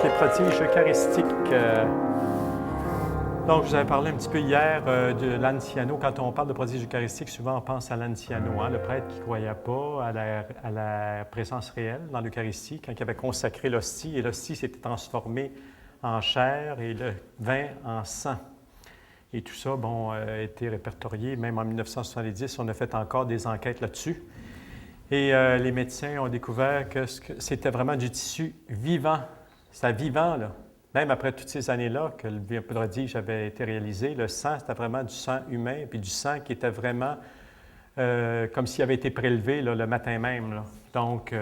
les prodiges eucharistiques. Donc, je vous avais parlé un petit peu hier de l'Anciano. Quand on parle de prodiges eucharistiques, souvent on pense à l'Anciano, le prêtre qui ne croyait pas à la présence réelle dans l'Eucharistie, quand il avait consacré l'hostie, et l'hostie s'était transformée en chair et le vin en sang. Et tout ça, a été répertorié. Même en 1970, on a fait encore des enquêtes là-dessus. Et les médecins ont découvert que c'était vraiment du tissu vivant. C'était vivant, là. Même après toutes ces années-là que le prodige avait été réalisé, le sang, c'était vraiment du sang humain, puis du sang qui était vraiment comme s'il avait été prélevé là, le matin même, là. Donc,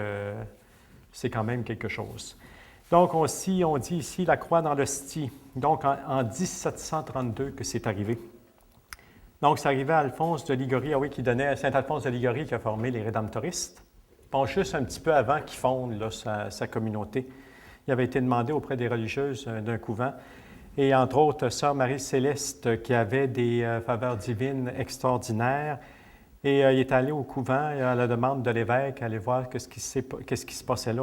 c'est quand même quelque chose. Donc, on dit ici la croix dans l'hostie. Donc, en 1732 que c'est arrivé. Donc, c'est arrivé à Alphonse de Liguori, qui donnait Saint Alphonse de Liguori qui a formé les Rédemptoristes. Bon, juste un petit peu avant qu'il fonde là, sa communauté. Il avait été demandé auprès des religieuses d'un couvent, et entre autres, Sœur Marie-Céleste, qui avait des faveurs divines extraordinaires. Et il est allé au couvent à la demande de l'évêque, aller voir qu'est-ce qui se passait là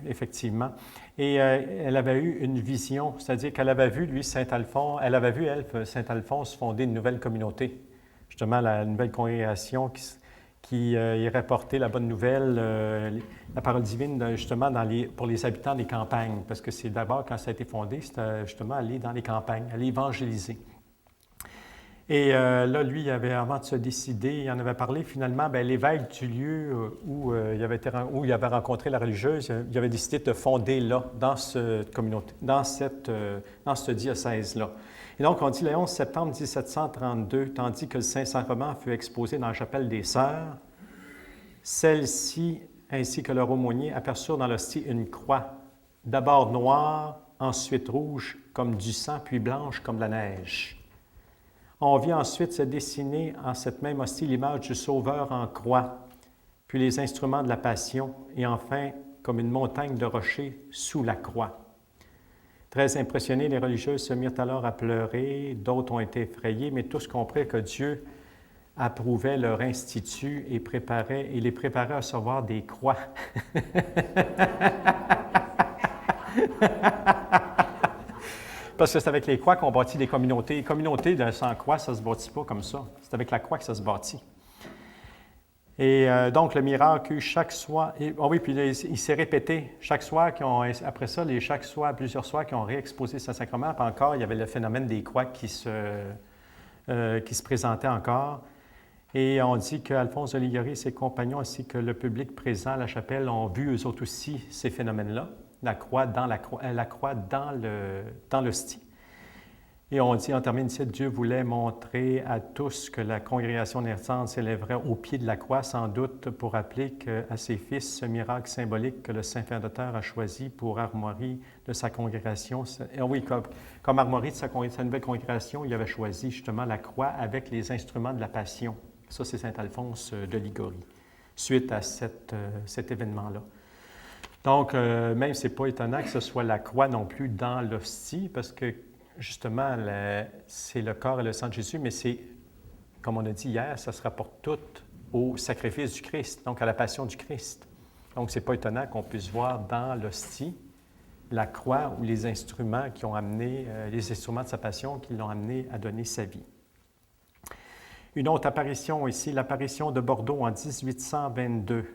effectivement. Et elle avait eu une vision, c'est-à-dire qu'elle avait vu, lui, Saint-Alphonse, elle avait vu, Saint-Alphonse, fonder une nouvelle communauté, justement la nouvelle congrégation qui irait porter la bonne nouvelle, la parole divine, justement, pour les habitants des campagnes, parce que c'est d'abord, quand ça a été fondé, c'était justement aller dans les campagnes, aller évangéliser. Et là, lui, avant de se décider, il en avait parlé finalement, l'évêque du lieu où il avait rencontré la religieuse, il avait décidé de fonder là, dans cette communauté, dans ce diocèse-là. Et donc, on dit le 11 septembre 1732, tandis que le Saint-Sacrement fut exposé dans la chapelle des Sœurs, celles-ci, ainsi que leur aumônier, aperçurent dans l'hostie une croix, d'abord noire, ensuite rouge comme du sang, puis blanche comme la neige. On vit ensuite se dessiner en cette même hostie l'image du Sauveur en croix, puis les instruments de la Passion, et enfin, comme une montagne de rochers sous la croix. Très impressionnés, les religieuses se mirent alors à pleurer, d'autres ont été effrayés, mais tous comprirent que Dieu approuvait leur institut et les préparait à recevoir des croix. Parce que c'est avec les croix qu'on bâtit des communautés. Les communautés sans croix, ça ne se bâtit pas comme ça. C'est avec la croix que ça se bâtit. Et donc, le miracle, chaque soir... puis il s'est répété. Chaque soir, après ça, plusieurs soirs qui ont réexposé ce sacrement, puis encore, il y avait le phénomène des croix qui se présentait encore. Et on dit qu'Alphonse de Liguori et ses compagnons, ainsi que le public présent à la chapelle, ont vu eux autres aussi ces phénomènes-là. La croix dans l'hostie. Et on termine ici, Dieu voulait montrer à tous que la congrégation naissante s'élèverait au pied de la croix, sans doute pour rappeler à ses fils ce miracle symbolique que le Saint fondateur a choisi pour armoirie de sa congrégation. Et oui, comme armoirie de sa nouvelle congrégation, il avait choisi justement la croix avec les instruments de la Passion. Ça, c'est Saint Alphonse de Liguori, suite à cet événement-là. Donc, même, ce n'est pas étonnant que ce soit la croix non plus dans l'hostie, parce que, justement, c'est le corps et le sang de Jésus, mais c'est, comme on a dit hier, ça se rapporte tout au sacrifice du Christ, donc à la passion du Christ. Donc, ce n'est pas étonnant qu'on puisse voir dans l'hostie la croix ou les instruments qui ont amené, les instruments de sa passion qui l'ont amené à donner sa vie. Une autre apparition ici, l'apparition de Bordeaux en 1822.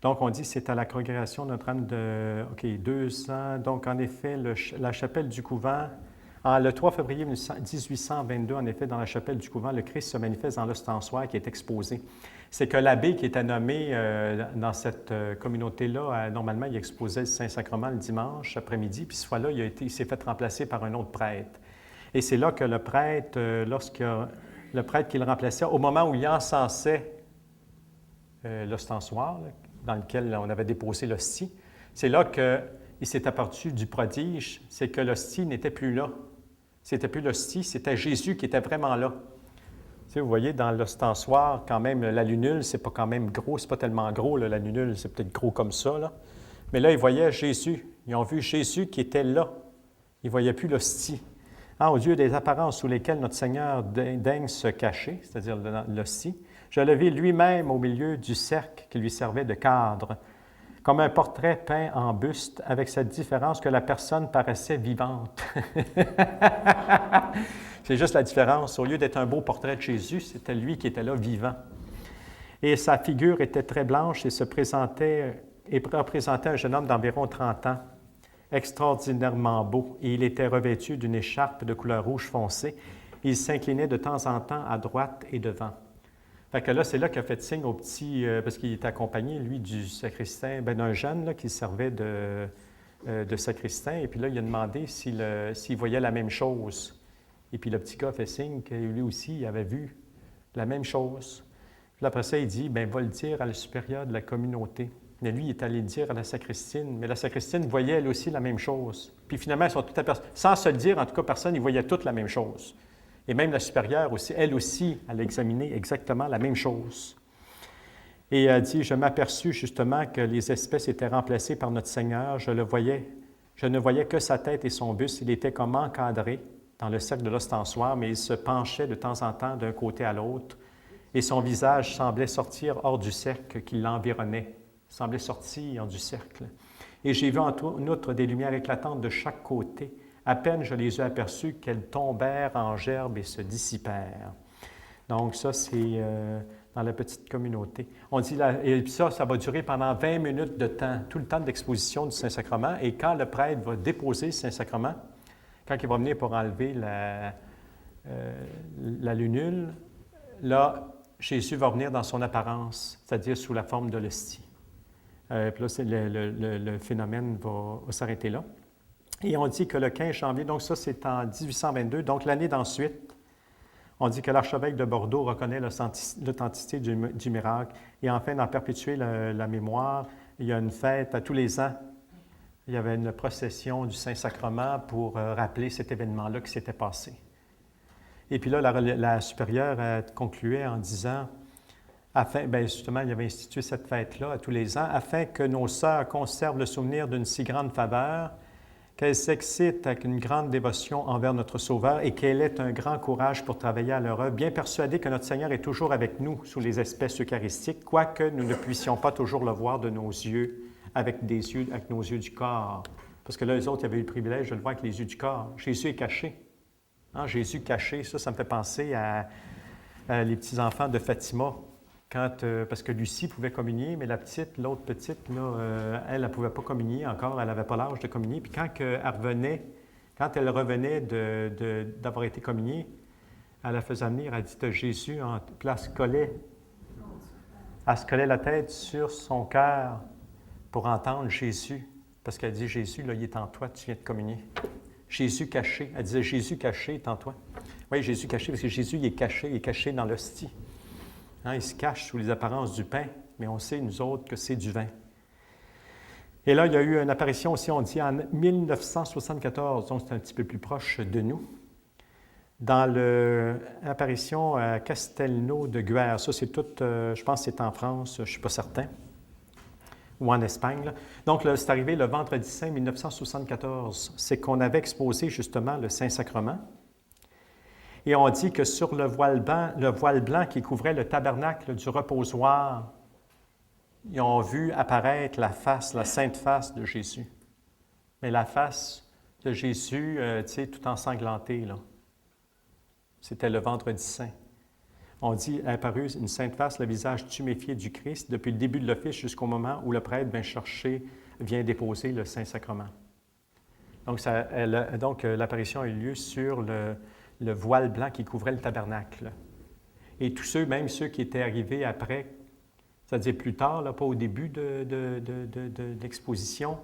Donc, on dit que c'est à la congrégation Notre-Dame de 200. Donc, en effet, la chapelle du couvent, le 3 février 1822, en effet, dans la chapelle du couvent, le Christ se manifeste dans l'ostensoir qui est exposé. C'est que l'abbé qui était nommé dans cette communauté-là, normalement, il exposait le Saint-Sacrement le dimanche après-midi, puis cette fois-là, il s'est fait remplacer par un autre prêtre. Et c'est là que le prêtre, le prêtre qui le remplaçait, au moment où il encensait l'ostensoir, dans lequel on avait déposé l'hostie, c'est là qu'il s'est aperçu du prodige, c'est que l'hostie n'était plus là. C'était plus l'hostie, c'était Jésus qui était vraiment là. Tu sais, vous voyez, dans l'ostensoir, quand même, la lunule, c'est pas quand même gros, c'est pas tellement gros, là, la lunule, c'est peut-être gros comme ça, là. Mais là, ils voyaient Jésus. Ils ont vu Jésus qui était là. Ils ne voyaient plus l'hostie. Au lieu des apparences sous lesquelles notre Seigneur daigne se cacher, c'est-à-dire l'hostie, je le vis lui-même au milieu du cercle qui lui servait de cadre. comme un portrait peint en buste, avec cette différence que la personne paraissait vivante. C'est juste la différence. Au lieu d'être un beau portrait de Jésus, c'était lui qui était là, vivant. Et sa figure était très blanche et représentait un jeune homme d'environ 30 ans, extraordinairement beau. Et il était revêtu d'une écharpe de couleur rouge foncé. Il s'inclinait de temps en temps à droite et devant. Fait que là, c'est là qu'il a fait signe au petit, parce qu'il était accompagné, lui, du sacristain, d'un jeune là, qui servait de sacristain. Et puis là, il a demandé s'il voyait la même chose. Et puis le petit gars a fait signe que lui aussi, il avait vu la même chose. Puis après ça, il dit, bien, va le dire à la supérieure de la communauté. Mais lui, il est allé le dire à la sacristine. Mais la sacristine voyait, elle aussi, la même chose. Puis finalement, ils sont tout sans se le dire, en tout cas, personne, ils voyaient toutes la même chose. Et même la supérieure aussi, elle aussi, elle a examiné exactement la même chose. Et elle dit, je m'aperçus justement que les espèces étaient remplacées par notre Seigneur. Je ne voyais que sa tête et son buste. Il était comme encadré dans le cercle de l'ostensoir, mais il se penchait de temps en temps d'un côté à l'autre. Et son visage semblait sortir hors du cercle qui l'environnait, semblait sortir du cercle. Et j'ai vu en outre des lumières éclatantes de chaque côté. À peine je les ai aperçues qu'elles tombèrent en gerbes et se dissipèrent. Donc ça, c'est dans la petite communauté. On dit, et ça va durer pendant 20 minutes de temps, tout le temps d'exposition du Saint-Sacrement. Et quand le prêtre va déposer le Saint-Sacrement, quand il va venir pour enlever la lunule, là, Jésus va revenir dans son apparence, c'est-à-dire sous la forme de l'hostie. Puis là, le phénomène va s'arrêter là. Et on dit que le 15 janvier, donc ça c'est en 1822, donc l'année d'ensuite, on dit que l'archevêque de Bordeaux reconnaît l'authenticité du miracle et enfin d'en perpétuer la mémoire, il y a une fête à tous les ans. Il y avait une procession du Saint-Sacrement pour rappeler cet événement-là qui s'était passé. Et puis là, la supérieure concluait en disant, justement, il avait institué cette fête-là à tous les ans, afin que nos sœurs conservent le souvenir d'une si grande faveur, qu'elles s'excitent avec une grande dévotion envers notre Sauveur et qu'elle ait un grand courage pour travailler à leur œuvre, bien persuadée que notre Seigneur est toujours avec nous sous les espèces eucharistiques, quoique nous ne puissions pas toujours le voir de nos yeux, avec nos yeux du corps. Parce que là, les autres, ils avaient eu le privilège de le voir avec les yeux du corps. Jésus est caché. Jésus caché, ça me fait penser à les petits-enfants de Fatima, parce que Lucie pouvait communier, mais l'autre petite, là, elle ne pouvait pas communier encore, elle n'avait pas l'âge de communier. Puis quand elle revenait d'avoir été communiée, elle la faisait venir, elle dit « Jésus », puis elle se collait la tête sur son cœur pour entendre Jésus, parce qu'elle dit « Jésus, là, il est en toi, tu viens de communier ». Jésus caché. Elle disait, Jésus caché est en toi. Oui, Jésus caché, parce que Jésus, il est caché dans l'hostie. Il se cache sous les apparences du pain, mais on sait, nous autres, que c'est du vin. Et là, il y a eu une apparition aussi, on dit, en 1974, donc c'est un petit peu plus proche de nous, dans l'apparition à Castelnau de Guer. Ça, c'est tout, je pense que c'est en France, je ne suis pas certain, ou en Espagne. Là. Donc, là, c'est arrivé le vendredi saint 1974. C'est qu'on avait exposé justement le Saint-Sacrement. Et on dit que sur le voile blanc qui couvrait le tabernacle du reposoir, ils ont vu apparaître la sainte face de Jésus. Mais la face de Jésus, tu sais, tout ensanglantée, là. C'était le vendredi saint. On dit, apparut une sainte face, le visage tuméfié du Christ, depuis le début de l'office jusqu'au moment où le prêtre vient déposer le Saint-Sacrement. Donc, l'apparition a eu lieu sur le voile blanc qui couvrait le tabernacle. Et tous ceux, même ceux qui étaient arrivés après, c'est-à-dire plus tard, là, pas au début de l'exposition,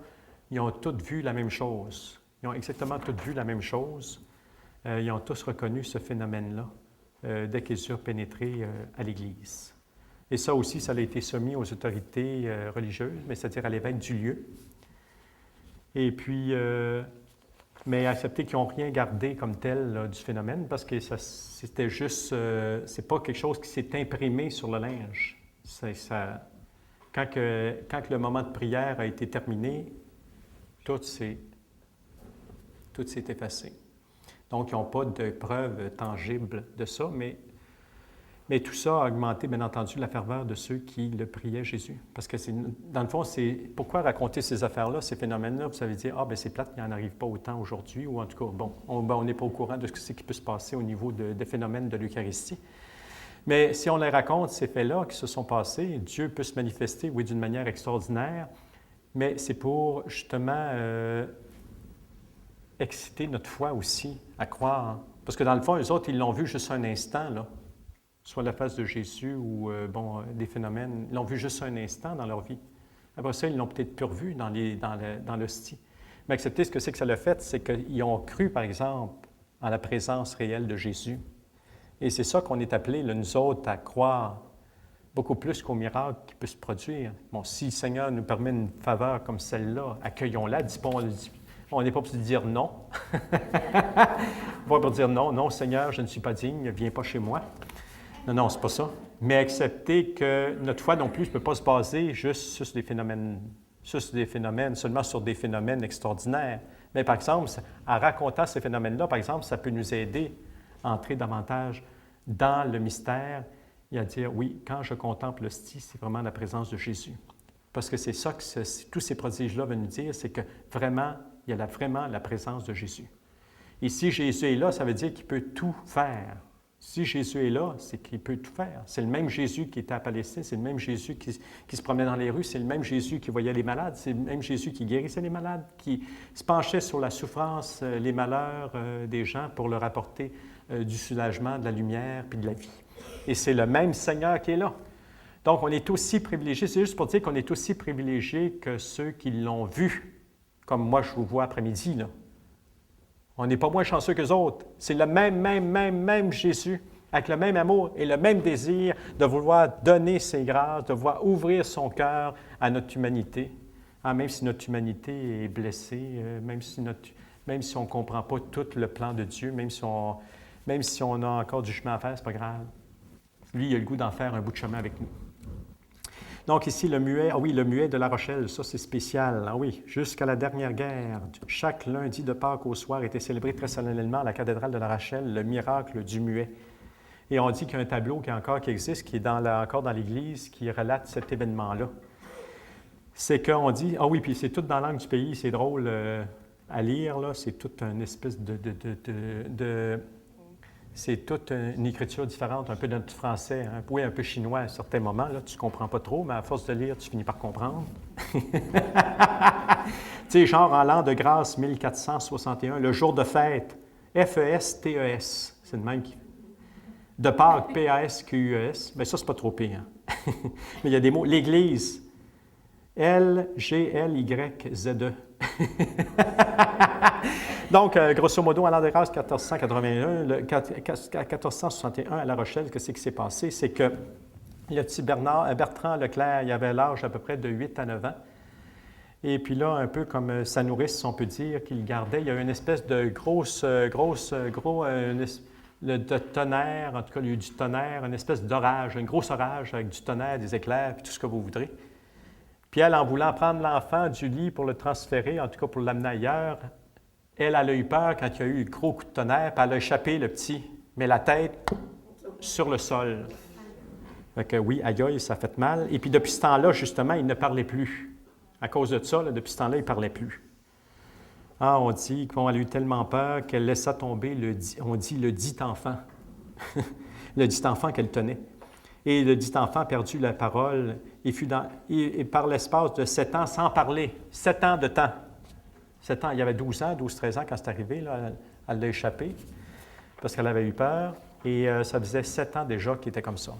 ils ont tous vu la même chose. Ils ont exactement tous vu la même chose. Ils ont tous reconnu ce phénomène-là. Dès qu'ils eurent pénétré à l'Église. Et ça aussi, ça a été soumis aux autorités religieuses, mais c'est-à-dire à l'évêque du lieu. Et puis, mais accepter qu'ils n'ont rien gardé comme tel là, du phénomène, parce que c'était juste, c'est pas quelque chose qui s'est imprimé sur le linge. Quand le moment de prière a été terminé, tout s'est effacé. Donc, ils n'ont pas de preuves tangibles de ça, mais Mais tout ça a augmenté, bien entendu, la ferveur de ceux qui le priaient Jésus. Parce que, dans le fond, c'est pourquoi raconter ces affaires-là, ces phénomènes-là? Vous savez dire, ah, bien, c'est plate, il n'y en arrive pas autant aujourd'hui, ou en tout cas, bon, on n'est pas au courant de ce qui peut se passer au niveau des phénomènes de l'Eucharistie. Mais si on les raconte, ces faits-là qui se sont passés, Dieu peut se manifester, oui, d'une manière extraordinaire, mais c'est pour, justement, exciter notre foi aussi, à croire. Parce que, dans le fond, eux autres, ils l'ont vu juste un instant, là. Soit la face de Jésus ou des phénomènes. Ils l'ont vu juste un instant dans leur vie. Après ça, ils l'ont peut-être plus revu dans l'hostie. Mais accepter ce que ça l'a fait, c'est qu'ils ont cru, par exemple, en la présence réelle de Jésus. Et c'est ça qu'on est appelés, là, nous autres, à croire beaucoup plus qu'au miracle qui peut se produire. Bon, si le Seigneur nous permet une faveur comme celle-là, accueillons-la. On n'est pas pour dire non. On va pas dire non, non, Seigneur, je ne suis pas digne, viens pas chez moi. Non, c'est pas ça. Mais accepter que notre foi non plus ne peut pas se baser juste sur des phénomènes, seulement sur des phénomènes extraordinaires. Mais par exemple, en racontant ces phénomènes-là, par exemple, ça peut nous aider à entrer davantage dans le mystère et à dire, oui, quand je contemple l'hostie, c'est vraiment la présence de Jésus. Parce que c'est ça que tous ces prodiges-là veulent nous dire, c'est que vraiment, il y a vraiment la présence de Jésus. Et si Jésus est là, ça veut dire qu'il peut tout faire. Si Jésus est là, c'est qu'il peut tout faire. C'est le même Jésus qui était à Palestine, c'est le même Jésus qui se promenait dans les rues, c'est le même Jésus qui voyait les malades, c'est le même Jésus qui guérissait les malades, qui se penchait sur la souffrance, les malheurs des gens pour leur apporter du soulagement, de la lumière puis de la vie. Et c'est le même Seigneur qui est là. Donc, on est aussi privilégiés, c'est juste pour dire qu'on est aussi privilégiés que ceux qui l'ont vu, comme moi je vous vois après-midi, là. On n'est pas moins chanceux qu'eux autres. C'est le même Jésus, avec le même amour et le même désir de vouloir donner ses grâces, de vouloir ouvrir son cœur à notre humanité. Ah, même si notre humanité est blessée, même si on ne comprend pas tout le plan de Dieu, même si on a encore du chemin à faire, ce n'est pas grave. Lui, il a le goût d'en faire un bout de chemin avec nous. Donc ici, le muet, le muet de La Rochelle, ça c'est spécial. Ah oui, jusqu'à la dernière guerre, chaque lundi de Pâques au soir était célébré très solennellement à la cathédrale de La Rochelle, le miracle du muet. Et on dit qu'il y a un tableau qui existe, qui est encore dans l'Église, qui relate cet événement-là. C'est qu'on dit, ah oui, puis c'est tout dans la langue du pays, c'est drôle à lire, là, c'est toute une espèce c'est toute une écriture différente, un peu de notre français, hein. Oui, un peu chinois à certains moments, là, tu ne comprends pas trop, mais à force de lire, tu finis par comprendre. Tu sais, genre en l'an de grâce 1461, le jour de fête, F-E-S-T-E-S, c'est le même qui... De Pâques, P-A-S-Q-U-E-S, bien ça, c'est pas trop pire. Hein? Mais il y a des mots, l'Église, L-G-L-Y-Z-E. Donc, grosso modo, à l'an de grâce 1461 à La Rochelle, qu'est-ce qui s'est passé? C'est que le petit Bertrand Leclerc, il avait l'âge à peu près de 8 à 9 ans. Et puis là, un peu comme sa nourrice, on peut dire, qu'il gardait, il y a eu une espèce de de tonnerre, en tout cas, il y a eu du tonnerre, une espèce d'orage, un gros orage avec du tonnerre, des éclairs, puis tout ce que vous voudrez. Puis elle, en voulant prendre l'enfant du lit pour le transférer, en tout cas pour l'amener ailleurs, elle a eu peur quand il y a eu un gros coup de tonnerre, puis elle a échappé le petit, mais la tête sur le sol. Fait que oui, aïe, ça fait mal. Et puis depuis ce temps-là, justement, il ne parlait plus. À cause de ça, là, depuis ce temps-là, il ne parlait plus. Ah, on dit qu'elle a eu tellement peur qu'elle laissa tomber le dit enfant. Le dit enfant qu'elle tenait. Et le dit enfant a perdu la parole et par l'espace de 7 ans sans parler. 7 ans de temps. 7 ans, il y avait 12-13 ans quand c'est arrivé, là, elle l'a échappé parce qu'elle avait eu peur. Et ça faisait 7 ans déjà qu'il était comme ça.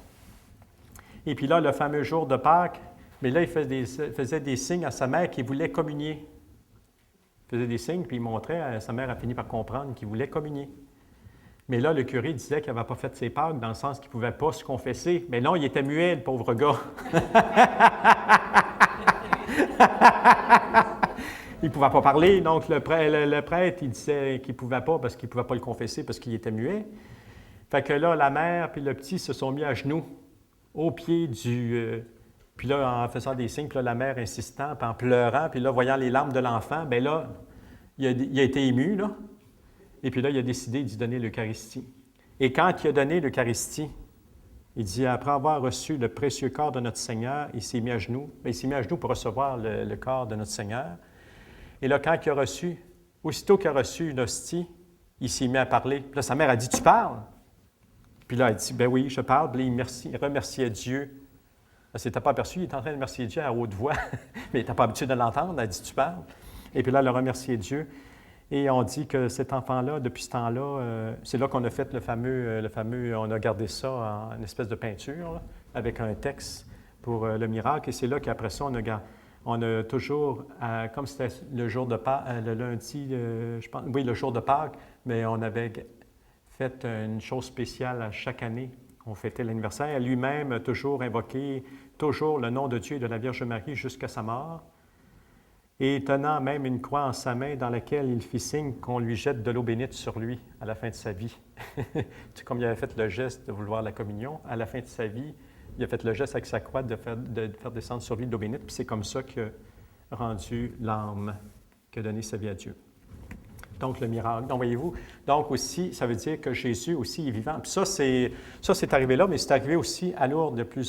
Et puis là, le fameux jour de Pâques, mais là, il faisait des signes à sa mère qui voulait communier. Il faisait des signes, puis il montrait, sa mère a fini par comprendre qu'il voulait communier. Mais là, le curé disait qu'il n'avait pas fait ses Pâques dans le sens qu'il ne pouvait pas se confesser. Mais non, il était muet, le pauvre gars. Il ne pouvait pas parler, donc le prêtre, il disait qu'il ne pouvait pas parce qu'il ne pouvait pas le confesser parce qu'il était muet. Fait que là, la mère puis le petit se sont mis à genoux au pied du... puis là, en faisant des signes, puis là, la mère insistant, puis en pleurant, puis là, voyant les larmes de l'enfant, bien là, il a été ému, là. Et puis là, il a décidé d'y donner l'Eucharistie. Et quand il a donné l'Eucharistie, Il dit, après avoir reçu le précieux corps de notre Seigneur, il s'est mis à genoux. Il s'est mis à genoux pour recevoir le corps de notre Seigneur. Et là, quand il a reçu, aussitôt qu'il a reçu l'hostie, il s'est mis à parler. Puis là, sa mère a dit, « Tu parles? » Puis là, il dit, « Ben oui, je parle. » Puis là, il remerciait Dieu. Elle ne s'était pas aperçu, il était en train de remercier Dieu à haute voix, mais il n'était pas habitué de l'entendre. Elle a dit, « Tu parles? » Et puis là, elle a remercié Dieu. Et on dit que cet enfant-là, depuis ce temps-là, c'est là qu'on a fait le fameux, on a gardé ça en une espèce de peinture, là, avec un texte pour le miracle. Et c'est là qu'après ça, on a toujours, comme c'était le jour de Pâques, le lundi, je pense, oui, le jour de Pâques, mais on avait fait une chose spéciale à chaque année. On fêtait l'anniversaire. Lui-même a toujours invoqué toujours le nom de Dieu et de la Vierge Marie jusqu'à sa mort. Et tenant même une croix en sa main dans laquelle il fit signe qu'on lui jette de l'eau bénite sur lui à la fin de sa vie. Comme il avait fait le geste de vouloir la communion, à la fin de sa vie, il a fait le geste avec sa croix de faire descendre sur lui de l'eau bénite, puis c'est comme ça qu'il a rendu l'âme, qui a donné sa vie à Dieu. Donc, le miracle. Donc, voyez-vous, donc aussi, ça veut dire que Jésus aussi est vivant. Puis ça, c'est arrivé là, mais c'est arrivé aussi à Lourdes. Il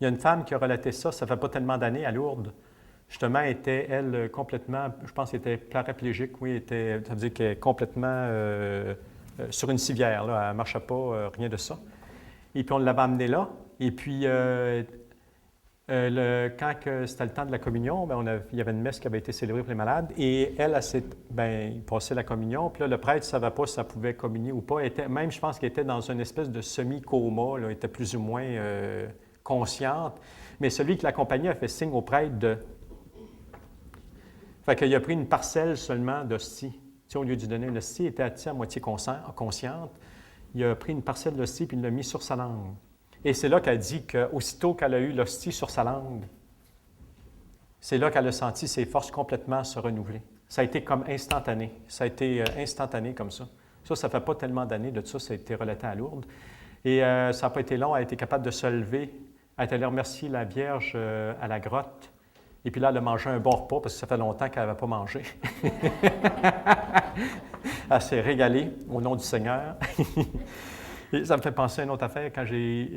y a une femme qui a relaté ça, ça ne fait pas tellement d'années, à Lourdes. Justement, était, elle, complètement, je pense qu'elle était paraplégique, oui, ça veut dire qu'elle est complètement sur une civière, là, elle ne marchait pas, rien de ça. Et puis, on l'avait amenée là. Et puis, quand c'était le temps de la communion, il y avait une messe qui avait été célébrée pour les malades. Et elle, il passait la communion. Puis là, le prêtre ne savait pas si ça pouvait communier ou pas. Même, je pense qu'elle était dans une espèce de semi-coma, là, elle était plus ou moins consciente. Mais celui qui l'accompagnait a fait signe au prêtre de... Fait qu'il a pris une parcelle seulement d'hostie. Tu sais, au lieu de lui donner une hostie, il était à moitié consciente. Il a pris une parcelle d'hostie puis il l'a mis sur sa langue. Et c'est là qu'elle dit qu'aussitôt qu'elle a eu l'hostie sur sa langue, c'est là qu'elle a senti ses forces complètement se renouveler. Ça a été comme instantané. Ça a été instantané comme ça. Ça ne fait pas tellement d'années de ça, ça a été relaté à Lourdes. Et ça n'a pas été long, elle a été capable de se lever. Elle est allée remercier la Vierge à la grotte. Et puis là, elle a mangé un bon repas parce que ça fait longtemps qu'elle n'avait pas mangé. Elle s'est régalée au nom du Seigneur. Et ça me fait penser à une autre affaire quand j'ai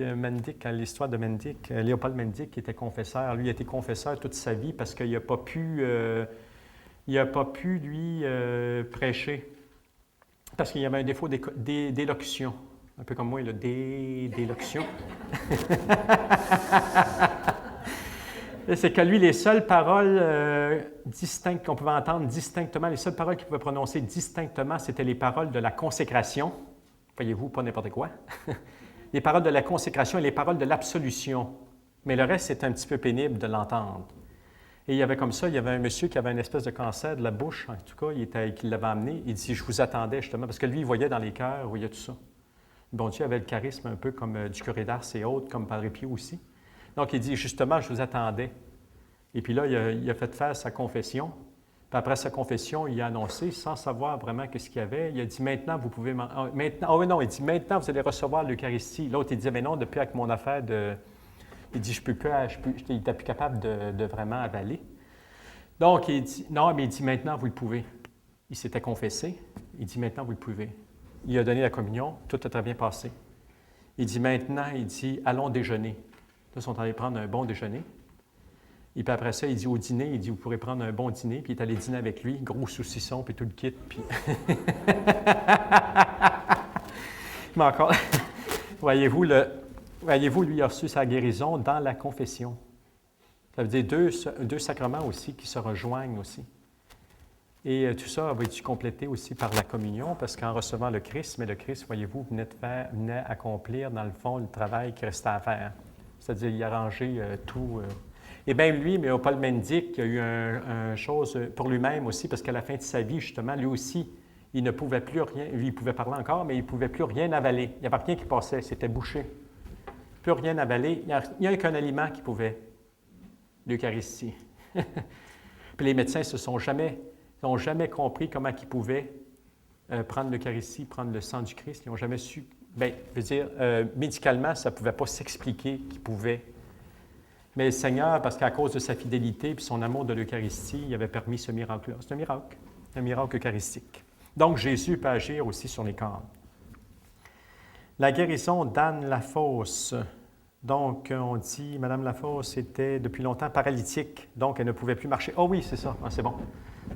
l'histoire de Mendic, Léopold Mendic qui était confesseur. Lui, il a été confesseur toute sa vie parce qu'il n'a pas pu, lui, prêcher. Parce qu'il y avait un défaut d'élocution. Un peu comme moi, il a d'élocution. C'est que lui, les seules paroles distinctes qu'on pouvait entendre distinctement, les seules paroles qu'il pouvait prononcer distinctement, c'était les paroles de la consécration. Voyez-vous, pas n'importe quoi. Les paroles de la consécration et les paroles de l'absolution. Mais le reste, c'est un petit peu pénible de l'entendre. Et il y avait comme ça, il y avait un monsieur qui avait une espèce de cancer de la bouche, en tout cas, qui l'avait amené. Il dit, je vous attendais justement, parce que lui, il voyait dans les cœurs où il y a tout ça. Bon Dieu avait le charisme un peu comme du curé d'Ars et autres, comme Padre Pio aussi. Donc, il dit, justement, je vous attendais. Et puis là, il a fait faire sa confession. Puis après sa confession, il a annoncé, sans savoir vraiment qu'est-ce qu'il y avait, il a dit, maintenant, vous pouvez... il dit, maintenant, vous allez recevoir l'Eucharistie. L'autre, il disait, mais non, depuis avec mon affaire de... Il dit, il n'était plus capable de vraiment avaler. Donc, il dit, non, mais il dit, maintenant, vous le pouvez. Il s'était confessé. Il dit, maintenant, vous le pouvez. Il a donné la communion. Tout a très bien passé. Il dit, maintenant, allons déjeuner. Là, ils sont allés prendre un bon déjeuner. Et puis après ça, il dit au dîner, il dit, vous pourrez prendre un bon dîner. Puis il est allé dîner avec lui, gros saucisson, puis tout le kit. Puis... Mais encore, voyez-vous, lui, il a reçu sa guérison dans la confession. Ça veut dire deux sacrements aussi qui se rejoignent aussi. Et tout ça va être complété aussi par la communion, parce qu'en recevant le Christ, mais le Christ, voyez-vous, venait accomplir, dans le fond, le travail qui restait à faire. C'est-à-dire, il a rangé tout. Et bien lui, mais Paul Mendic, il a eu une chose pour lui-même aussi, parce qu'à la fin de sa vie, justement, lui aussi, il ne pouvait plus rien, lui, il pouvait parler encore, mais il ne pouvait plus rien avaler. Il n'y avait rien qui passait, c'était bouché. Plus rien avaler. Il n'y a qu'un aliment qui pouvait, l'Eucharistie. Puis les médecins n'ont jamais compris comment ils pouvaient prendre l'Eucharistie, prendre le sang du Christ. Ils n'ont jamais su. Bien, je veux dire, médicalement, ça ne pouvait pas s'expliquer qu'ils pouvaient. Mais le Seigneur, parce qu'à cause de sa fidélité et son amour de l'Eucharistie, il avait permis ce miracle-là. C'est un miracle eucharistique. Donc, Jésus peut agir aussi sur les corps. La guérison d'Anne Lafosse. Donc, on dit, Mme Lafosse était depuis longtemps paralytique, donc elle ne pouvait plus marcher. Oh oui, c'est ça, c'est bon.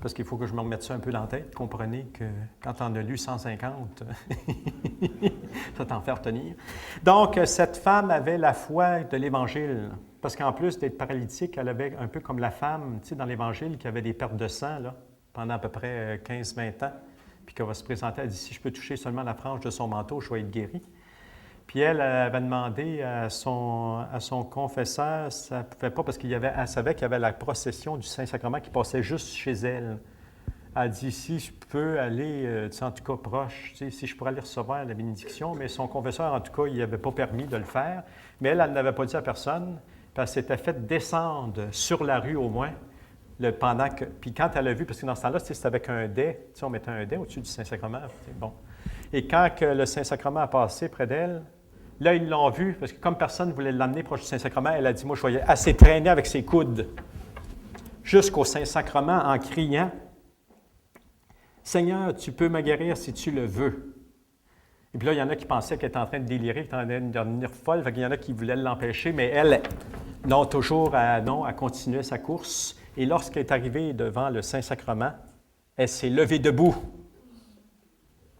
Parce qu'il faut que je me remette ça un peu dans la tête. Comprenez que quand on a lu 150, ça t'en fait retenir. Donc, cette femme avait la foi de l'Évangile. Parce qu'en plus d'être paralytique, elle avait un peu comme la femme, tu sais, dans l'Évangile, qui avait des pertes de sang là, pendant à peu près 15-20 ans, puis qu'elle va se présenter, elle dit, si je peux toucher seulement la frange de son manteau, je vais être guérie. Puis elle avait demandé à son confesseur, ça ne pouvait pas parce elle savait qu'il y avait la procession du Saint-Sacrement qui passait juste chez elle. Elle a dit, si je peux aller, en tout cas proche, si je pourrais aller recevoir la bénédiction, mais son confesseur, en tout cas, il n'avait pas permis de le faire. Mais elle n'avait pas dit à personne, puis elle s'était fait descendre sur la rue au moins, puis quand elle a vu, parce que dans ce temps-là, c'était avec un dais, on mettait un dais au-dessus du Saint-Sacrement. Bon. Et quand que le Saint-Sacrement a passé près d'elle, là, ils l'ont vu, parce que comme personne ne voulait l'amener proche du Saint-Sacrement, elle a dit, moi, je voyais assez traîner avec ses coudes jusqu'au Saint-Sacrement en criant, « Seigneur, tu peux me guérir si tu le veux. » Et puis là, il y en a qui pensaient qu'elle était en train de délirer, qu'elle était en train de devenir folle, il y en a qui voulaient l'empêcher, mais elle, non, toujours, non, elle continuait sa course. Et lorsqu'elle est arrivée devant le Saint-Sacrement, elle s'est levée debout.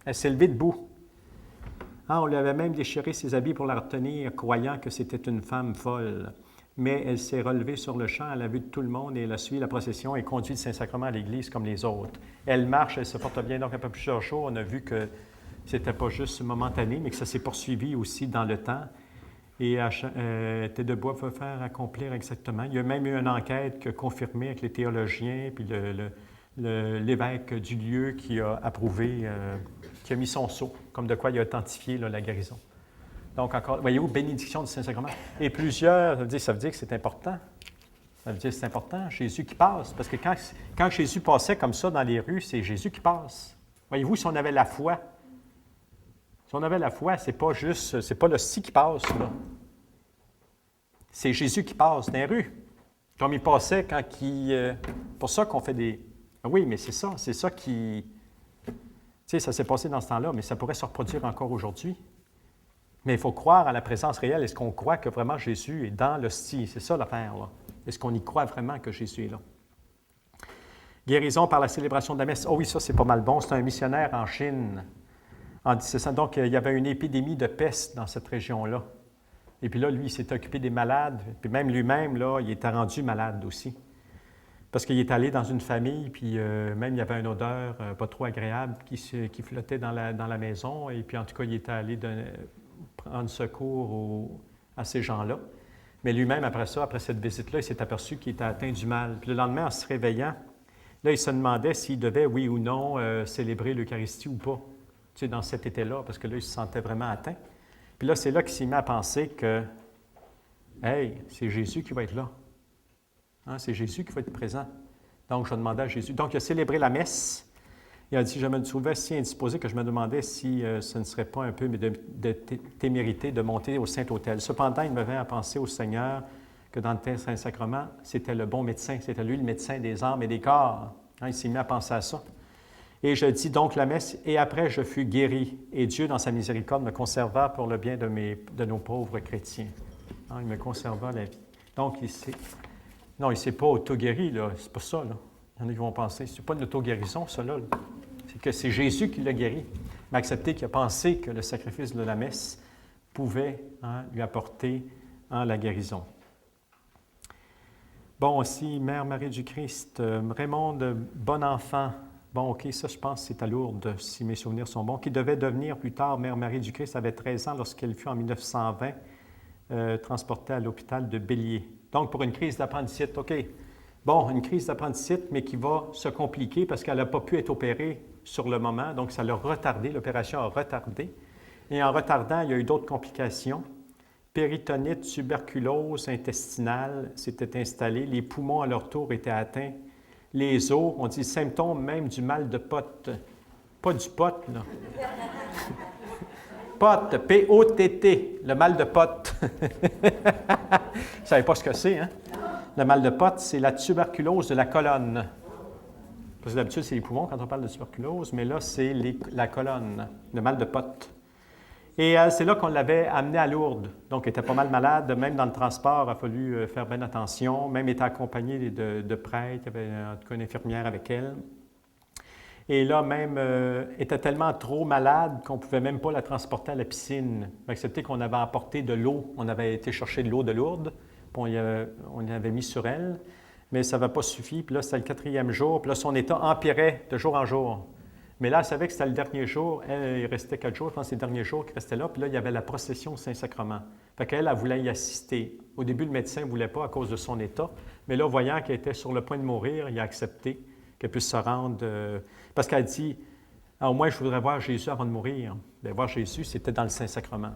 Elle s'est levée debout. On lui avait même déchiré ses habits pour la retenir, croyant que c'était une femme folle. Mais elle s'est relevée sur le champ à la vue de tout le monde et elle a suivi la procession et conduit le Saint-Sacrement à l'Église comme les autres. Elle marche, elle se porte bien. Donc, après plusieurs jours, on a vu que ce n'était pas juste momentané, mais que ça s'est poursuivi aussi dans le temps. Et était debout pour faire accomplir exactement. Il y a même eu une enquête qui a confirmé avec les théologiens, puis l'évêque du lieu qui a approuvé, qui a mis son sceau, comme de quoi il a authentifié la guérison. Donc, encore, voyez-vous, bénédiction du Saint-Sacrement. Et plusieurs, ça veut dire que c'est important. Ça veut dire que c'est important, Jésus qui passe. Parce que quand Jésus passait comme ça dans les rues, c'est Jésus qui passe. Voyez-vous, si on avait la foi, c'est pas juste, c'est pas le si qui passe, là. C'est Jésus qui passe dans les rues. Comme il passait quand il... pour ça qu'on fait des... Oui, mais c'est ça qui... Tu sais, ça s'est passé dans ce temps-là, mais ça pourrait se reproduire encore aujourd'hui. Mais il faut croire à la présence réelle. Est-ce qu'on croit que vraiment Jésus est dans l'hostie? C'est ça l'affaire, là. Est-ce qu'on y croit vraiment que Jésus est là? Guérison par la célébration de la messe. Oh oui, ça, c'est pas mal bon. C'est un missionnaire en Chine. Donc, il y avait une épidémie de peste dans cette région-là. Et puis là, lui, il s'est occupé des malades. Puis même lui-même, là, il était rendu malade aussi. Parce qu'il est allé dans une famille, puis même il y avait une odeur pas trop agréable qui flottait dans la maison. Et puis en tout cas, il était allé prendre secours à ces gens-là. Mais lui-même, après cette visite-là, il s'est aperçu qu'il était atteint du mal. Puis le lendemain, en se réveillant, là, il se demandait s'il devait, oui ou non, célébrer l'Eucharistie ou pas. Tu sais, dans cet été-là, parce que là, il se sentait vraiment atteint. Puis là, c'est là qu'il s'est mis à penser que, hey, c'est Jésus qui va être là. C'est Jésus qui va être présent. Donc, je demandais à Jésus. Donc, il a célébré la messe. Il a dit, je me trouvais si indisposé que je me demandais si ce ne serait pas un peu de témérité de monter au Saint-Autel. Cependant, il me vint à penser au Seigneur que dans le Saint-Sacrement, c'était le bon médecin, c'était lui le médecin des âmes et des corps. Il s'est mis à penser à ça. Et je dis donc la messe, et après je fus guéri, et Dieu, dans sa miséricorde, me conserva pour le bien de nos pauvres chrétiens. Il me conserva la vie. Donc, il ne s'est pas auto-guéri, là. C'est pas ça, là. Il y en a qui vont penser, c'est pas une auto-guérison, ça, là. C'est que c'est Jésus qui l'a guéri. Mais accepter qu'il a pensé que le sacrifice de la messe pouvait lui apporter la guérison. Bon, aussi, Mère Marie du Christ, Raymond de Bonenfant. Bon, OK, ça, je pense que c'est à Lourdes, si mes souvenirs sont bons, qui devait devenir plus tard Mère Marie du Christ, avait 13 ans lorsqu'elle fut en 1920 transportée à l'hôpital de Bélier. Donc, pour une crise d'appendicite, OK. Bon, une crise d'appendicite, mais qui va se compliquer parce qu'elle n'a pas pu être opérée sur le moment, donc ça l'a retardé, l'opération a retardé. Et en retardant, il y a eu d'autres complications. Péritonite, tuberculose intestinale s'était installée, les poumons à leur tour étaient atteints. Les os, on dit symptômes même du mal de pote. Pas du pote, là. Pote, P-O-T-T, le mal de pote. Vous ne savez pas ce que c'est, hein? Le mal de pote, c'est la tuberculose de la colonne. Parce que d'habitude, c'est les poumons quand on parle de tuberculose, mais là, c'est la colonne, le mal de pote. Et c'est là qu'on l'avait amenée à Lourdes. Donc, elle était pas mal malade. Même dans le transport, il a fallu faire bien attention. Même elle était accompagnée de prêtres. Il y avait en tout cas une infirmière avec elle. Et là, même, elle était tellement trop malade qu'on ne pouvait même pas la transporter à la piscine. Excepté qu'on avait apporté de l'eau. On avait été chercher de l'eau de Lourdes, puis on y avait mis sur elle. Mais ça n'avait pas suffi. Puis là, c'était le 4e jour. Puis là, son état empirait de jour en jour. Mais là, elle savait que c'était le dernier jour. Elle, il restait 4 jours. Je pense que c'est le dernier jour qui restait là. Puis là, il y avait la procession au Saint-Sacrement. Fait qu'elle, elle voulait y assister. Au début, le médecin ne voulait pas à cause de son état. Mais là, voyant qu'elle était sur le point de mourir, il a accepté qu'elle puisse se rendre. Parce qu'elle dit, au moins, je voudrais voir Jésus avant de mourir. Bien, voir Jésus, c'était dans le Saint-Sacrement.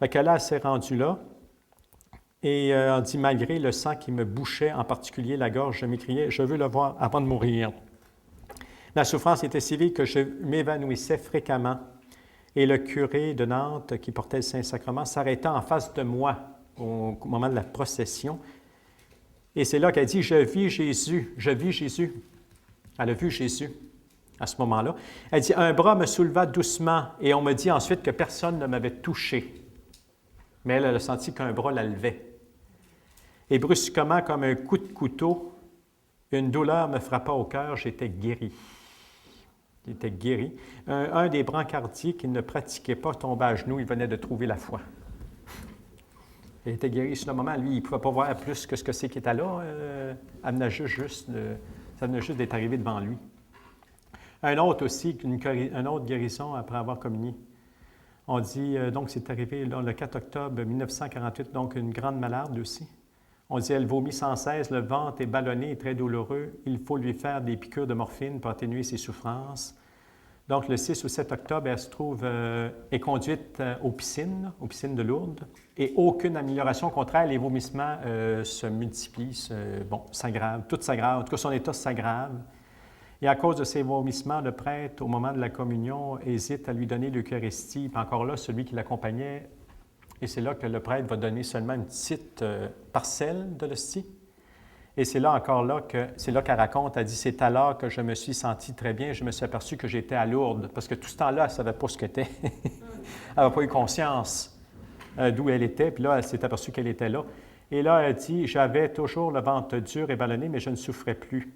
Fait que là, elle s'est rendue là. Et on dit, malgré le sang qui me bouchait, en particulier la gorge, je m'écriais, je veux le voir avant de mourir. La souffrance était si vive que je m'évanouissais fréquemment. Et le curé de Nantes, qui portait le Saint-Sacrement, s'arrêta en face de moi au moment de la procession. Et c'est là qu'elle dit, je vis Jésus, je vis Jésus. Elle a vu Jésus à ce moment-là. Elle dit, un bras me souleva doucement et on me dit ensuite que personne ne m'avait touché. Mais elle a senti qu'un bras la levait. Et brusquement, comme un coup de couteau, une douleur me frappa au cœur, j'étais guéri. J'étais guéri. Un des brancardiers qui ne pratiquait pas tomba à genoux, il venait de trouver la foi. Il était guéri sur le moment. Lui, il ne pouvait pas voir plus que ce que c'est qui était là. Ça venait juste d'être arrivé devant lui. Un autre aussi, une autre guérison après avoir communié. On dit, donc c'est arrivé là, le 4 octobre 1948, donc une grande malade aussi. On dit, elle vomit sans cesse, le ventre est ballonné et très douloureux. Il faut lui faire des piqûres de morphine pour atténuer ses souffrances. Donc, le 6 ou 7 octobre, elle se trouve, est conduite aux piscines de Lourdes, et aucune amélioration. Au contraire, les vomissements se multiplient, s'aggravent, tout s'aggrave. En tout cas, son état s'aggrave. Et à cause de ces vomissements, le prêtre, au moment de la communion, hésite à lui donner l'Eucharistie. Puis encore là, celui qui l'accompagnait, et c'est là que le prêtre va donner seulement une petite parcelle de l'hostie. Et c'est là encore là qu'elle raconte, elle dit, c'est alors que je me suis senti très bien, je me suis aperçu que j'étais à Lourdes, parce que tout ce temps-là, elle ne savait pas ce qu'était. Elle n'avait pas eu conscience d'où elle était, puis là, elle s'est aperçue qu'elle était là. Et là, elle dit, j'avais toujours le ventre dur et ballonné, mais je ne souffrais plus.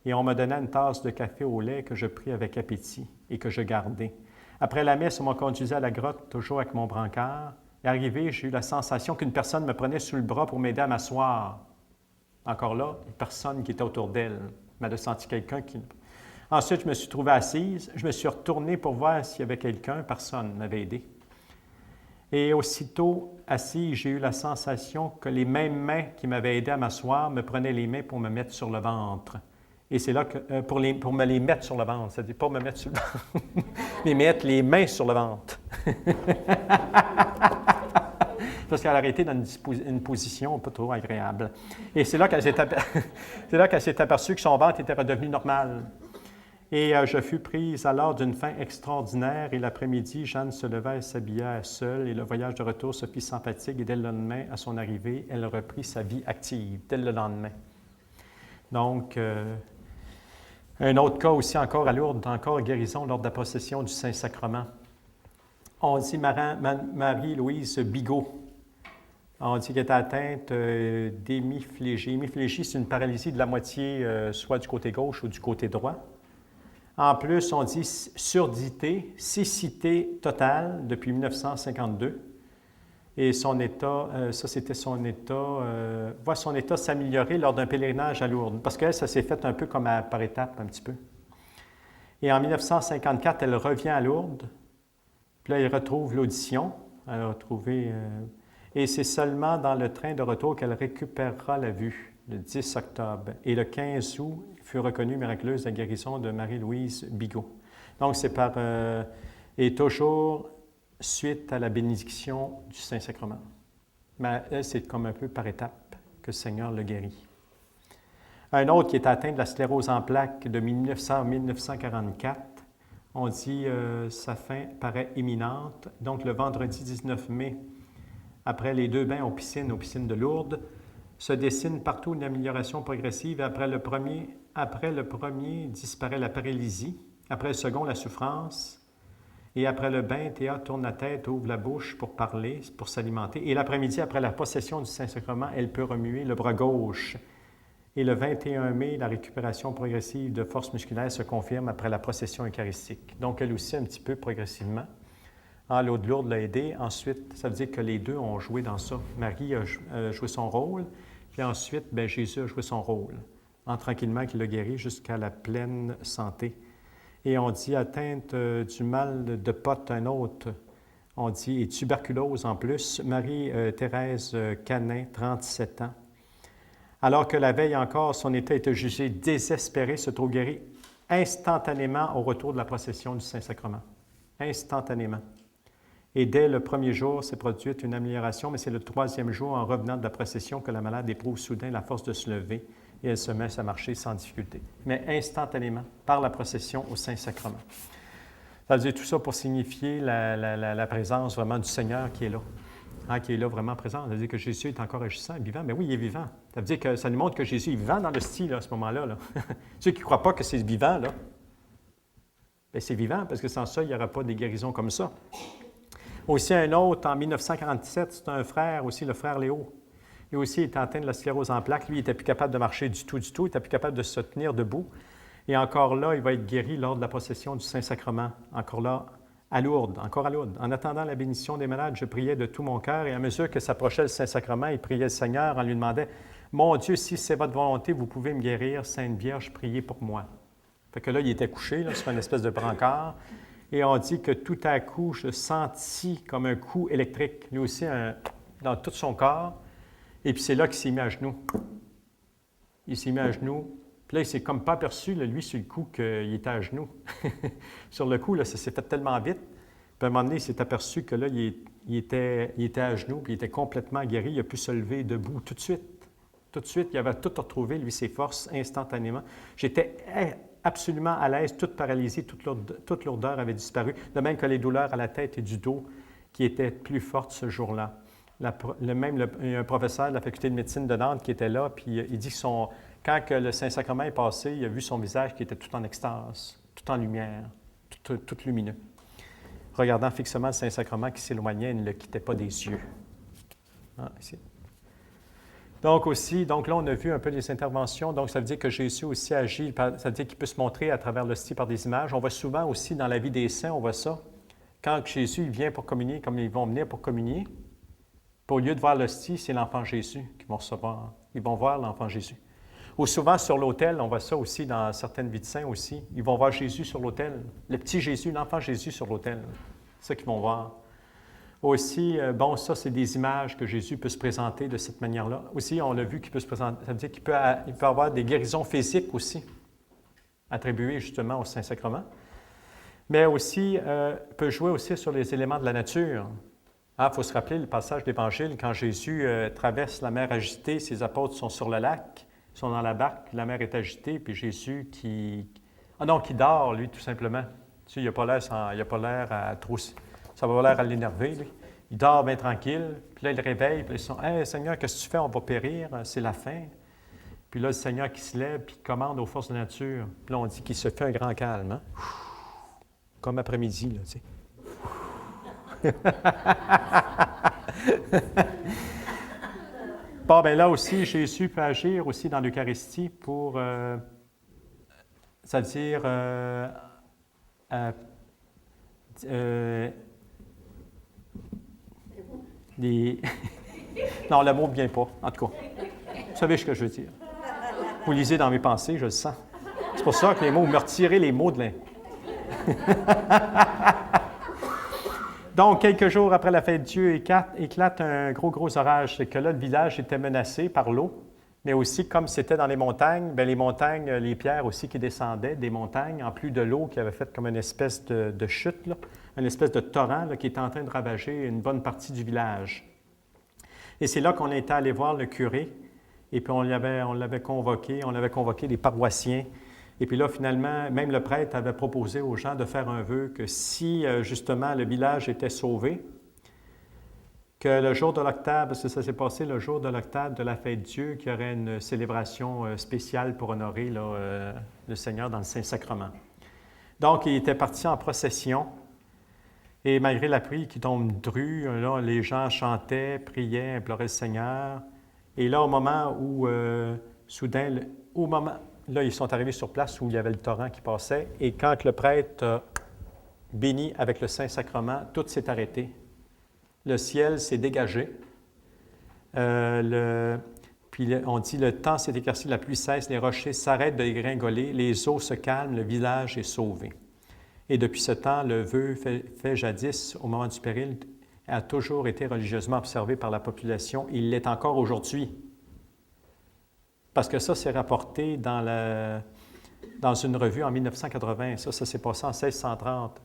Et on me donnait une tasse de café au lait que je pris avec appétit et que je gardais. Après la messe, on m'a conduit à la grotte, toujours avec mon brancard. Et arrivé, j'ai eu la sensation qu'une personne me prenait sous le bras pour m'aider à m'asseoir. Encore là, une personne qui était autour d'elle. Elle a senti quelqu'un qui... Ensuite, je me suis trouvée assise. Je me suis retournée pour voir s'il y avait quelqu'un. Personne ne m'avait aidé. Et aussitôt assise, j'ai eu la sensation que les mêmes mains qui m'avaient aidé à m'asseoir me prenaient les mains pour me mettre sur le ventre. Et c'est là que, pour me les mettre sur le ventre, c'est-à-dire pas me mettre sur le ventre, mais mettre les mains sur le ventre. Parce qu'elle a été dans une position pas trop agréable. Et c'est là qu'elle s'est aperçue que son ventre était redevenu normal. Et je fus prise alors d'une faim extraordinaire, et l'après-midi, Jeanne se leva et s'habilla seule, et le voyage de retour se fit sans fatigue, et dès le lendemain, à son arrivée, elle reprit sa vie active, dès le lendemain. Donc, un autre cas aussi, encore à Lourdes, encore guérison lors de la procession du Saint-Sacrement. On dit Marie-Louise Bigot. On dit qu'elle était atteinte d'hémiplégie. Hémiplégie, c'est une paralysie de la moitié, soit du côté gauche ou du côté droit. En plus, on dit surdité, cécité totale depuis 1952. Et son état, ça c'était son état, voit son état s'améliorer lors d'un pèlerinage à Lourdes. Parce qu'elle, ça s'est fait un peu comme par étapes, un petit peu. Et en 1954, elle revient à Lourdes. Puis là, elle retrouve l'audition. Elle a retrouvé... et c'est seulement dans le train de retour qu'elle récupérera la vue, le 10 octobre. Et le 15 août, fut reconnue miraculeuse la guérison de Marie-Louise Bigot. Donc, c'est par... et toujours suite à la bénédiction du Saint-Sacrement. Mais elle, c'est comme un peu par étapes que le Seigneur le guérit. Un autre qui est atteint de la sclérose en plaques de 1900 à 1944, on dit sa fin paraît imminente. Donc, le vendredi 19 mai, après les 2 bains aux piscines de Lourdes, se dessine partout une amélioration progressive. Après le premier disparaît la paralysie. Après le second, la souffrance. Et après le bain, Théa tourne la tête, ouvre la bouche pour parler, pour s'alimenter. Et l'après-midi, après la possession du Saint-Sacrement, elle peut remuer le bras gauche. Et le 21 mai, la récupération progressive de force musculaire se confirme après la procession eucharistique. Donc, elle aussi, un petit peu progressivement. L'eau de Lourdes l'a aidé. Ensuite, ça veut dire que les deux ont joué dans ça. Marie a joué son rôle, puis ensuite, bien, Jésus a joué son rôle. Tranquillement, qu'il l'a guéri jusqu'à la pleine santé. Et on dit atteinte du mal de Pote, un autre. On dit et tuberculose en plus. Marie-Thérèse Canin, 37 ans. Alors que la veille encore, son état était jugé désespéré, se trouve guéri instantanément au retour de la procession du Saint-Sacrement. Instantanément. Et dès le premier jour, s'est produite une amélioration, mais c'est le troisième jour, en revenant de la procession, que la malade éprouve soudain la force de se lever et elle se met à marcher sans difficulté. Mais instantanément, par la procession au Saint-Sacrement. Ça veut dire tout ça pour signifier la présence vraiment du Seigneur qui est là. Qui est là vraiment présent. Ça veut dire que Jésus est encore agissant, vivant. Mais oui, il est vivant. Ça veut dire que ça nous montre que Jésus est vivant dans l'hostie à ce moment-là. Là. Ceux qui ne croient pas que c'est vivant, là, bien, c'est vivant parce que sans ça, il n'y aura pas des guérisons comme ça. Aussi un autre, en 1947, c'est un frère aussi, le frère Léo. Lui aussi était atteint de la sclérose en plaques. Lui, il n'était plus capable de marcher du tout. Il n'était plus capable de se tenir debout. Et encore là, il va être guéri lors de la procession du Saint-Sacrement. Encore là, à Lourdes, encore à Lourdes. En attendant la bénédiction des malades, je priais de tout mon cœur. Et à mesure que s'approchait le Saint-Sacrement, il priait le Seigneur en lui demandant « Mon Dieu, si c'est votre volonté, vous pouvez me guérir. Sainte Vierge, priez pour moi. » Fait que là, il était couché sur une espèce de brancard. Et on dit que tout à coup, je sentis comme un coup électrique, lui aussi, dans tout son corps. Et puis c'est là qu'il s'est mis à genoux. Il s'est mis à genoux. Puis là, il ne s'est comme pas aperçu, lui, sur le coup, qu'il était à genoux. Sur le coup, là, ça s'est fait tellement vite. Puis à un moment donné, il s'est aperçu que là, il était à genoux, puis il était complètement guéri. Il a pu se lever debout tout de suite. Tout de suite, il avait tout retrouvé, lui, ses forces, instantanément. J'étais absolument à l'aise, toute paralysée, toute lourdeur avait disparu, de même que les douleurs à la tête et du dos qui étaient plus fortes ce jour-là. Il y a un professeur de la faculté de médecine de Nantes qui était là, puis il dit que quand le Saint-Sacrement est passé, il a vu son visage qui était tout en extase, tout en lumière, tout lumineux. Regardant fixement le Saint-Sacrement qui s'éloignait et ne le quittait pas des yeux. Ici. Donc là, on a vu un peu les interventions. Donc, ça veut dire que Jésus aussi agit, ça veut dire qu'il peut se montrer à travers l'hostie par des images. On voit souvent aussi dans la vie des saints, on voit ça. Quand Jésus il vient pour communier, comme ils vont venir pour communier, au lieu de voir l'hostie, c'est l'enfant Jésus qu'ils vont recevoir. Ils vont voir l'enfant Jésus. Ou souvent sur l'autel, on voit ça aussi dans certaines vies de saints aussi. Ils vont voir Jésus sur l'autel, le petit Jésus, l'enfant Jésus sur l'autel. C'est ça qu'ils vont voir. Aussi, ça, c'est des images que Jésus peut se présenter de cette manière-là. Aussi, on l'a vu qu'il peut se présenter, ça veut dire qu'il peut avoir des guérisons physiques aussi, attribuées justement au Saint-Sacrement. Mais aussi, il peut jouer aussi sur les éléments de la nature. Il faut se rappeler le passage d'Évangile, quand Jésus traverse la mer agitée, ses apôtres sont sur le lac, ils sont dans la barque, la mer est agitée, puis Jésus qui dort, lui, tout simplement. Tu sais, il n'a pas l'air à trop... Ça va avoir l'air à l'énerver, lui. Il dort bien tranquille, puis là, il le réveille, puis ils sont « Hey, Seigneur, qu'est-ce que tu fais? On va périr, c'est la fin. » Puis là, le Seigneur qui se lève, puis il commande aux forces de nature. Puis là, on dit qu'il se fait un grand calme, hein? Comme après-midi, là, tu sais. Bon, bien là aussi, Jésus peut agir aussi dans l'Eucharistie pour, c'est-à-dire, non, le mot ne vient pas, en tout cas. Vous savez ce que je veux dire. Vous lisez dans mes pensées, je le sens. C'est pour ça que vous me retirez les mots de l'un. Donc, quelques jours après la fête de Dieu, éclate un gros orage. C'est que là, le village était menacé par l'eau, mais aussi, comme c'était dans les montagnes, bien, les pierres aussi qui descendaient des montagnes, en plus de l'eau qui avait fait comme une espèce de chute, là, une espèce de torrent là, qui était en train de ravager une bonne partie du village. Et c'est là qu'on était allé voir le curé, et puis on l'avait convoqué les paroissiens. Et puis là, finalement, même le prêtre avait proposé aux gens de faire un vœu que si, justement, le village était sauvé, que le jour de l'octave, parce que ça s'est passé le jour de l'octave de la fête de Dieu, qu'il y aurait une célébration spéciale pour honorer là, le Seigneur dans le Saint-Sacrement. Donc, il était parti en procession. Et malgré la pluie qui tombe drue, là, les gens chantaient, priaient, imploraient le Seigneur. Et là, au moment où, soudain, au moment, là, ils sont arrivés sur place où il y avait le torrent qui passait. Et quand le prêtre a béni avec le Saint-Sacrement, tout s'est arrêté. Le ciel s'est dégagé. Puis on dit, le temps s'est éclairci, la pluie cesse, les rochers s'arrêtent de dégringoler, les eaux se calment, le village est sauvé. Et depuis ce temps, le vœu fait jadis, au moment du péril, a toujours été religieusement observé par la population. Il l'est encore aujourd'hui. Parce que ça, c'est rapporté dans une revue en 1980. Ça s'est passé en 1630.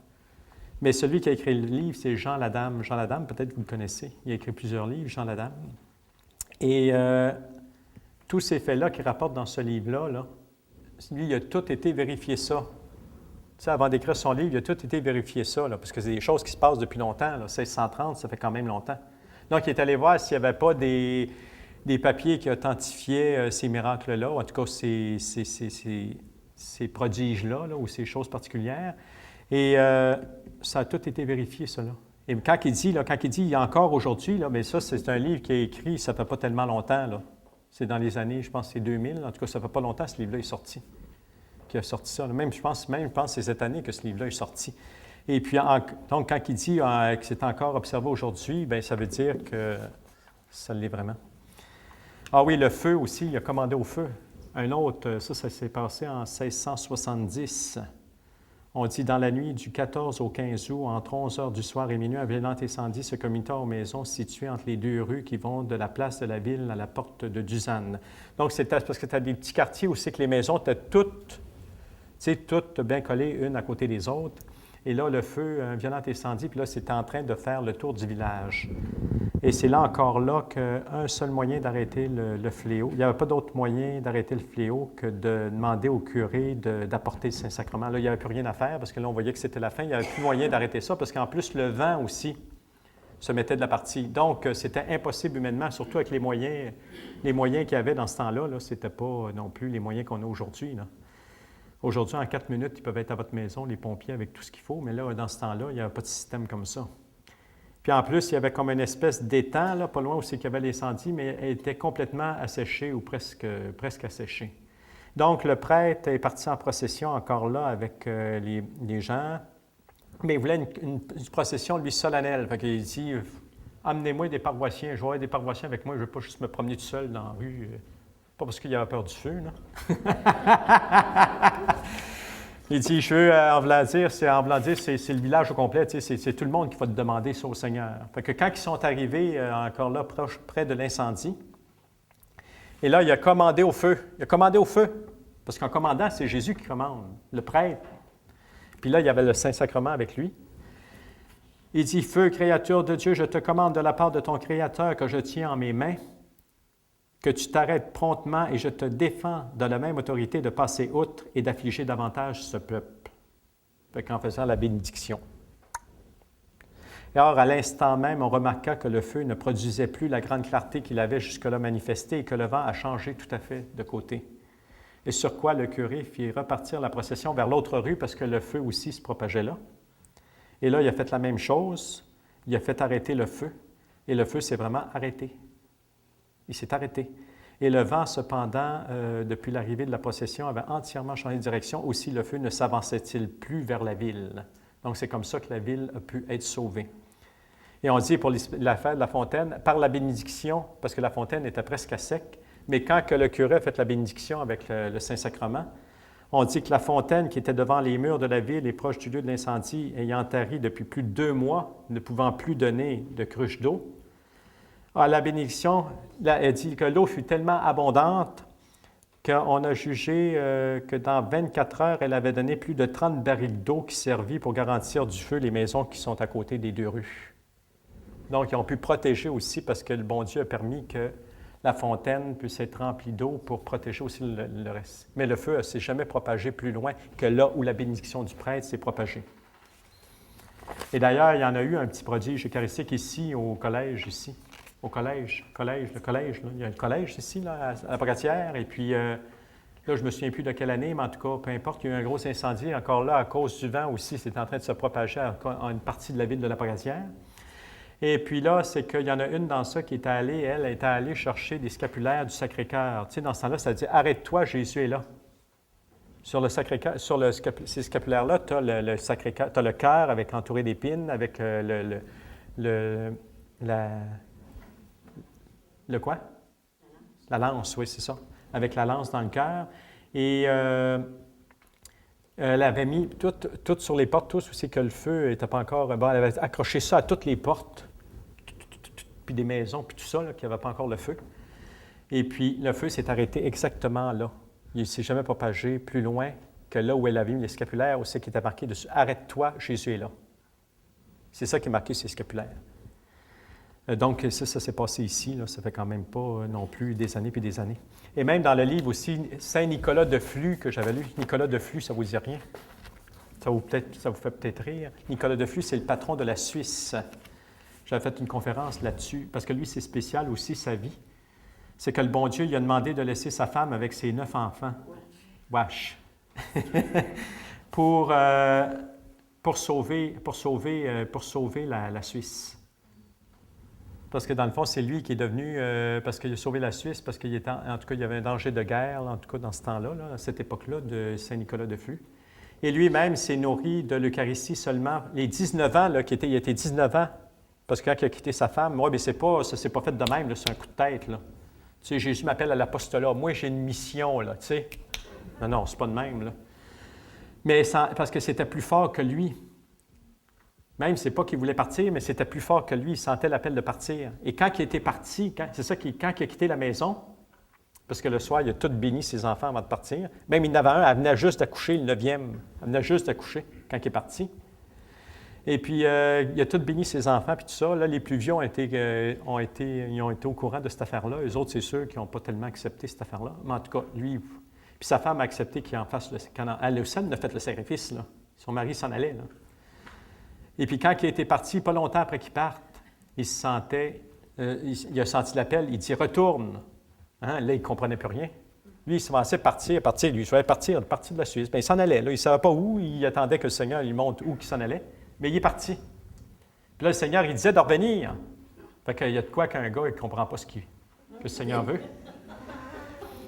Mais celui qui a écrit le livre, c'est Jean Ladame. Jean Ladame, peut-être vous le connaissez. Il a écrit plusieurs livres, Jean Ladame. Et tous ces faits-là qu'il rapporte dans ce livre-là, lui, il a tout été vérifié ça. Tu sais, avant d'écrire son livre, il a tout été vérifié ça, là, parce que c'est des choses qui se passent depuis longtemps. Là, 1630, ça fait quand même longtemps. Donc, il est allé voir s'il n'y avait pas des papiers qui authentifiaient ces miracles-là, ou en tout cas ces prodiges-là, là, ou ces choses particulières. Et ça a tout été vérifié, cela. Et quand il dit, il y a encore aujourd'hui, là, mais ça, c'est un livre qui est écrit, ça ne fait pas tellement longtemps. Là. C'est dans les années, je pense, c'est 2000. En tout cas, ça ne fait pas longtemps que ce livre-là est sorti. Qui a sorti ça. Même, je pense, c'est cette année que ce livre-là est sorti. Et puis, donc, quand il dit que c'est encore observé aujourd'hui, bien, ça veut dire que ça l'est vraiment. Ah oui, le feu aussi, il a commandé au feu. Un autre, ça s'est passé en 1670. On dit, dans la nuit du 14 au 15 août, entre 11 heures du soir et minuit, un violent incendie se commutta aux maisons situées entre les deux rues qui vont de la place de la ville à la porte de Duzanne. Donc, c'est parce que tu as des petits quartiers où c'est que les maisons étaient toutes bien collées une à côté des autres. Et là, le feu, un violent incendie, puis là, c'était en train de faire le tour du village. Et c'est là encore là qu'un seul moyen d'arrêter le fléau. Il n'y avait pas d'autre moyen d'arrêter le fléau que de demander au curé d'apporter le Saint-Sacrement. Là, il n'y avait plus rien à faire parce que là, on voyait que c'était la fin. Il n'y avait plus moyen d'arrêter ça parce qu'en plus, le vent aussi se mettait de la partie. Donc, c'était impossible humainement, surtout avec les moyens qu'il y avait dans ce temps-là. Là, ce n'était pas non plus les moyens qu'on a aujourd'hui. Là. Aujourd'hui, en 4 minutes, ils peuvent être à votre maison, les pompiers, avec tout ce qu'il faut. Mais là, dans ce temps-là, il n'y avait pas de système comme ça. Puis en plus, il y avait comme une espèce d'étang, là, pas loin où c'est qu'il y avait l'incendie, mais elle était complètement asséchée ou presque asséchée. Donc, le prêtre est parti en procession encore là avec les gens, mais il voulait une procession, lui, solennelle. Fait qu'il dit, amenez-moi des paroissiens, je vais avoir des paroissiens avec moi, je ne veux pas juste me promener tout seul dans la rue. Pas parce qu'il avait peur du feu, là. Il dit, je veux en voulant dire, c'est le village au complet, c'est tout le monde qui va te demander ça au Seigneur. Fait que quand ils sont arrivés, encore là, près de l'incendie, et là, il a commandé au feu. Il a commandé au feu. Parce qu'en commandant, c'est Jésus qui commande, le prêtre. Puis là, il y avait le Saint-Sacrement avec lui. Il dit, feu, créature de Dieu, je te commande de la part de ton Créateur que je tiens en mes mains, que tu t'arrêtes promptement et je te défends de la même autorité de passer outre et d'affliger davantage ce peuple. Fait qu'en faisant la bénédiction. Et or, à l'instant même, on remarqua que le feu ne produisait plus la grande clarté qu'il avait jusque-là manifestée et que le vent a changé tout à fait de côté. Et sur quoi le curé fit repartir la procession vers l'autre rue parce que le feu aussi se propageait là. Et là, il a fait la même chose. Il a fait arrêter le feu. Et le feu s'est vraiment arrêté. Il s'est arrêté. Et le vent, cependant, depuis l'arrivée de la procession, avait entièrement changé de direction. Aussi, le feu ne s'avançait-il plus vers la ville. Donc, c'est comme ça que la ville a pu être sauvée. Et on dit pour l'affaire de la fontaine, par la bénédiction, parce que la fontaine était presque à sec, mais quand que le curé a fait la bénédiction avec le Saint-Sacrement, on dit que la fontaine qui était devant les murs de la ville et proche du lieu de l'incendie, ayant tari depuis plus de 2 mois, ne pouvant plus donner de cruche d'eau, à la bénédiction, elle dit que l'eau fut tellement abondante qu'on a jugé que dans 24 heures, elle avait donné plus de 30 barils d'eau qui servit pour garantir du feu les maisons qui sont à côté des 2 rues. Donc, ils ont pu protéger aussi parce que le bon Dieu a permis que la fontaine puisse être remplie d'eau pour protéger aussi le reste. Mais le feu ne s'est jamais propagé plus loin que là où la bénédiction du prêtre s'est propagée. Et d'ailleurs, il y en a eu un petit prodige eucharistique ici, au collège, ici. Au collège, le collège. Là. Il y a un collège ici, là, à la Bratière, et puis Là, je ne me souviens plus de quelle année, mais en tout cas, peu importe, il y a eu un gros incendie. Encore là, à cause du vent aussi, c'est en train de se propager à une partie de la ville de La Brassière. Et puis là, c'est qu'il y en a une dans ça qui était allée, elle était allée chercher des scapulaires du Sacré-Cœur. Tu sais, dans ce temps-là, ça dit « Arrête-toi, Jésus est là ». Sur le Sacré-Cœur, sur ces scapulaires-là, tu as le Sacré-Cœur, tu as le cœur avec entouré d'épines, avec le quoi? La lance, oui, c'est ça. Avec la lance dans le cœur. Et elle avait mis tout sur les portes, tout aussi que le feu n'était pas encore... Bon, elle avait accroché ça à toutes les portes, puis des maisons, puis tout ça, là, qui n'avait pas encore le feu. Et puis, le feu s'est arrêté exactement là. Il ne s'est jamais propagé plus loin que là où elle avait mis les scapulaires, aussi qui était marqué dessus « Arrête-toi, Jésus est là ». C'est ça qui est marqué sur les scapulaires. Donc, ça s'est passé ici, là, ça fait quand même pas non plus des années puis des années. Et même dans le livre aussi, Saint Nicolas de Flux, que j'avais lu, Nicolas de Flux, ça ne vous dit rien? Ça vous fait peut-être rire. Nicolas de Flux, c'est le patron de la Suisse. J'avais fait une conférence là-dessus, parce que lui, c'est spécial aussi, sa vie. C'est que le bon Dieu, il a demandé de laisser sa femme avec ses 9 enfants. Wesh! pour sauver la Suisse. Parce que dans le fond, c'est lui qui est devenu, parce qu'il a sauvé la Suisse, parce qu'il était, en tout cas, il y avait un danger de guerre, en tout cas dans ce temps-là, à cette époque-là, de Saint-Nicolas de Flux. Et lui-même s'est nourri de l'Eucharistie seulement les 19 ans, là, il était 19 ans, parce que quand il a quitté sa femme, ça ne s'est pas fait de même, c'est un coup de tête. Là. Tu sais, Jésus m'appelle à l'apostolat, moi j'ai une mission, là, tu sais. Non, c'est pas de même, là. Mais parce que c'était plus fort que lui. Même, c'est pas qu'il voulait partir, mais c'était plus fort que lui. Il sentait l'appel de partir. Et quand il était parti, quand il a quitté la maison, parce que le soir, il a tout béni ses enfants avant de partir. Même il y en avait un, elle venait juste d'accoucher, le 9e. Elle venait juste d'accoucher quand il est parti. Et puis, il a tout béni ses enfants, puis tout ça. Là, les plus vieux ont été au courant de cette affaire-là. Eux autres, c'est ceux qui n'ont pas tellement accepté cette affaire-là. Mais en tout cas, lui, puis sa femme a accepté qu'il en fasse elle aussi, elle a fait le sacrifice, là. Son mari s'en allait, là. Et puis quand il était parti, pas longtemps après qu'il parte, il se sentait, il a senti l'appel, il dit « Retourne ». Hein? Là, il ne comprenait plus rien. Lui, il se pensait partir, lui, il devait partir de la Suisse. Bien, il s'en allait, là. Il ne savait pas où, il attendait que le Seigneur lui montre où il s'en allait, mais il est parti. Puis là, le Seigneur, il disait de revenir. Fait qu'il y a de quoi qu'un gars, il ne comprend pas que le Seigneur veut.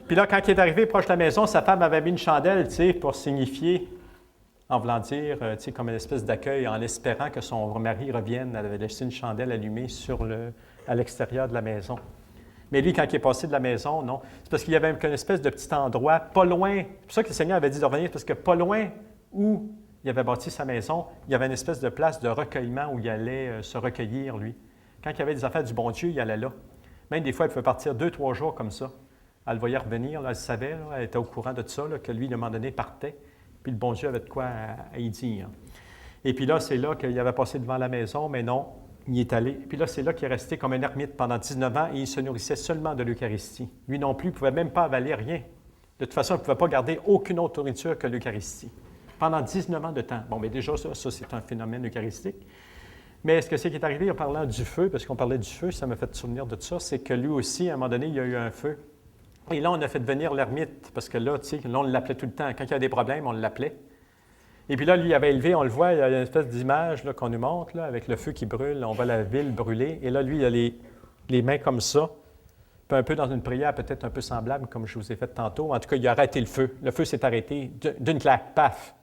Puis là, quand il est arrivé proche de la maison, sa femme avait mis une chandelle, tu sais, pour signifier, en voulant dire, tu sais, comme une espèce d'accueil, en espérant que son mari revienne. Elle avait laissé une chandelle allumée à l'extérieur de la maison. Mais lui, quand il est passé de la maison, non. C'est parce qu'il y avait une espèce de petit endroit, pas loin. C'est pour ça que le Seigneur avait dit de revenir, parce que pas loin où il avait bâti sa maison, il y avait une espèce de place de recueillement où il allait se recueillir, lui. Quand il y avait des affaires du bon Dieu, il allait là. Même des fois, il pouvait partir 2-3 jours comme ça. Elle le voyait revenir, là, elle savait, là, elle était au courant de ça, là, que lui, à un moment donné, partait. Puis le bon Dieu avait de quoi à y dire. Et puis là, c'est là qu'il avait passé devant la maison, mais non, il est allé. Puis là, c'est là qu'il est resté comme un ermite pendant 19 ans et il se nourrissait seulement de l'Eucharistie. Lui non plus, il ne pouvait même pas avaler rien. De toute façon, il ne pouvait pas garder aucune autre nourriture que l'Eucharistie. Pendant 19 ans de temps. Bon, mais déjà, ça c'est un phénomène eucharistique. Mais ce qui est arrivé en parlant du feu, parce qu'on parlait du feu, ça m'a fait souvenir de ça, c'est que lui aussi, à un moment donné, il y a eu un feu. Et là, on a fait venir l'ermite, parce que là, tu sais, là, on l'appelait tout le temps. Quand il y a des problèmes, on l'appelait. Et puis là, lui, il avait élevé, on le voit, il y a une espèce d'image là, qu'on nous montre, là, avec le feu qui brûle, on voit la ville brûler. Et là, lui, il a les mains comme ça, puis un peu dans une prière peut-être un peu semblable, comme je vous ai fait tantôt. En tout cas, il a arrêté le feu. Le feu s'est arrêté d'une claque, paf!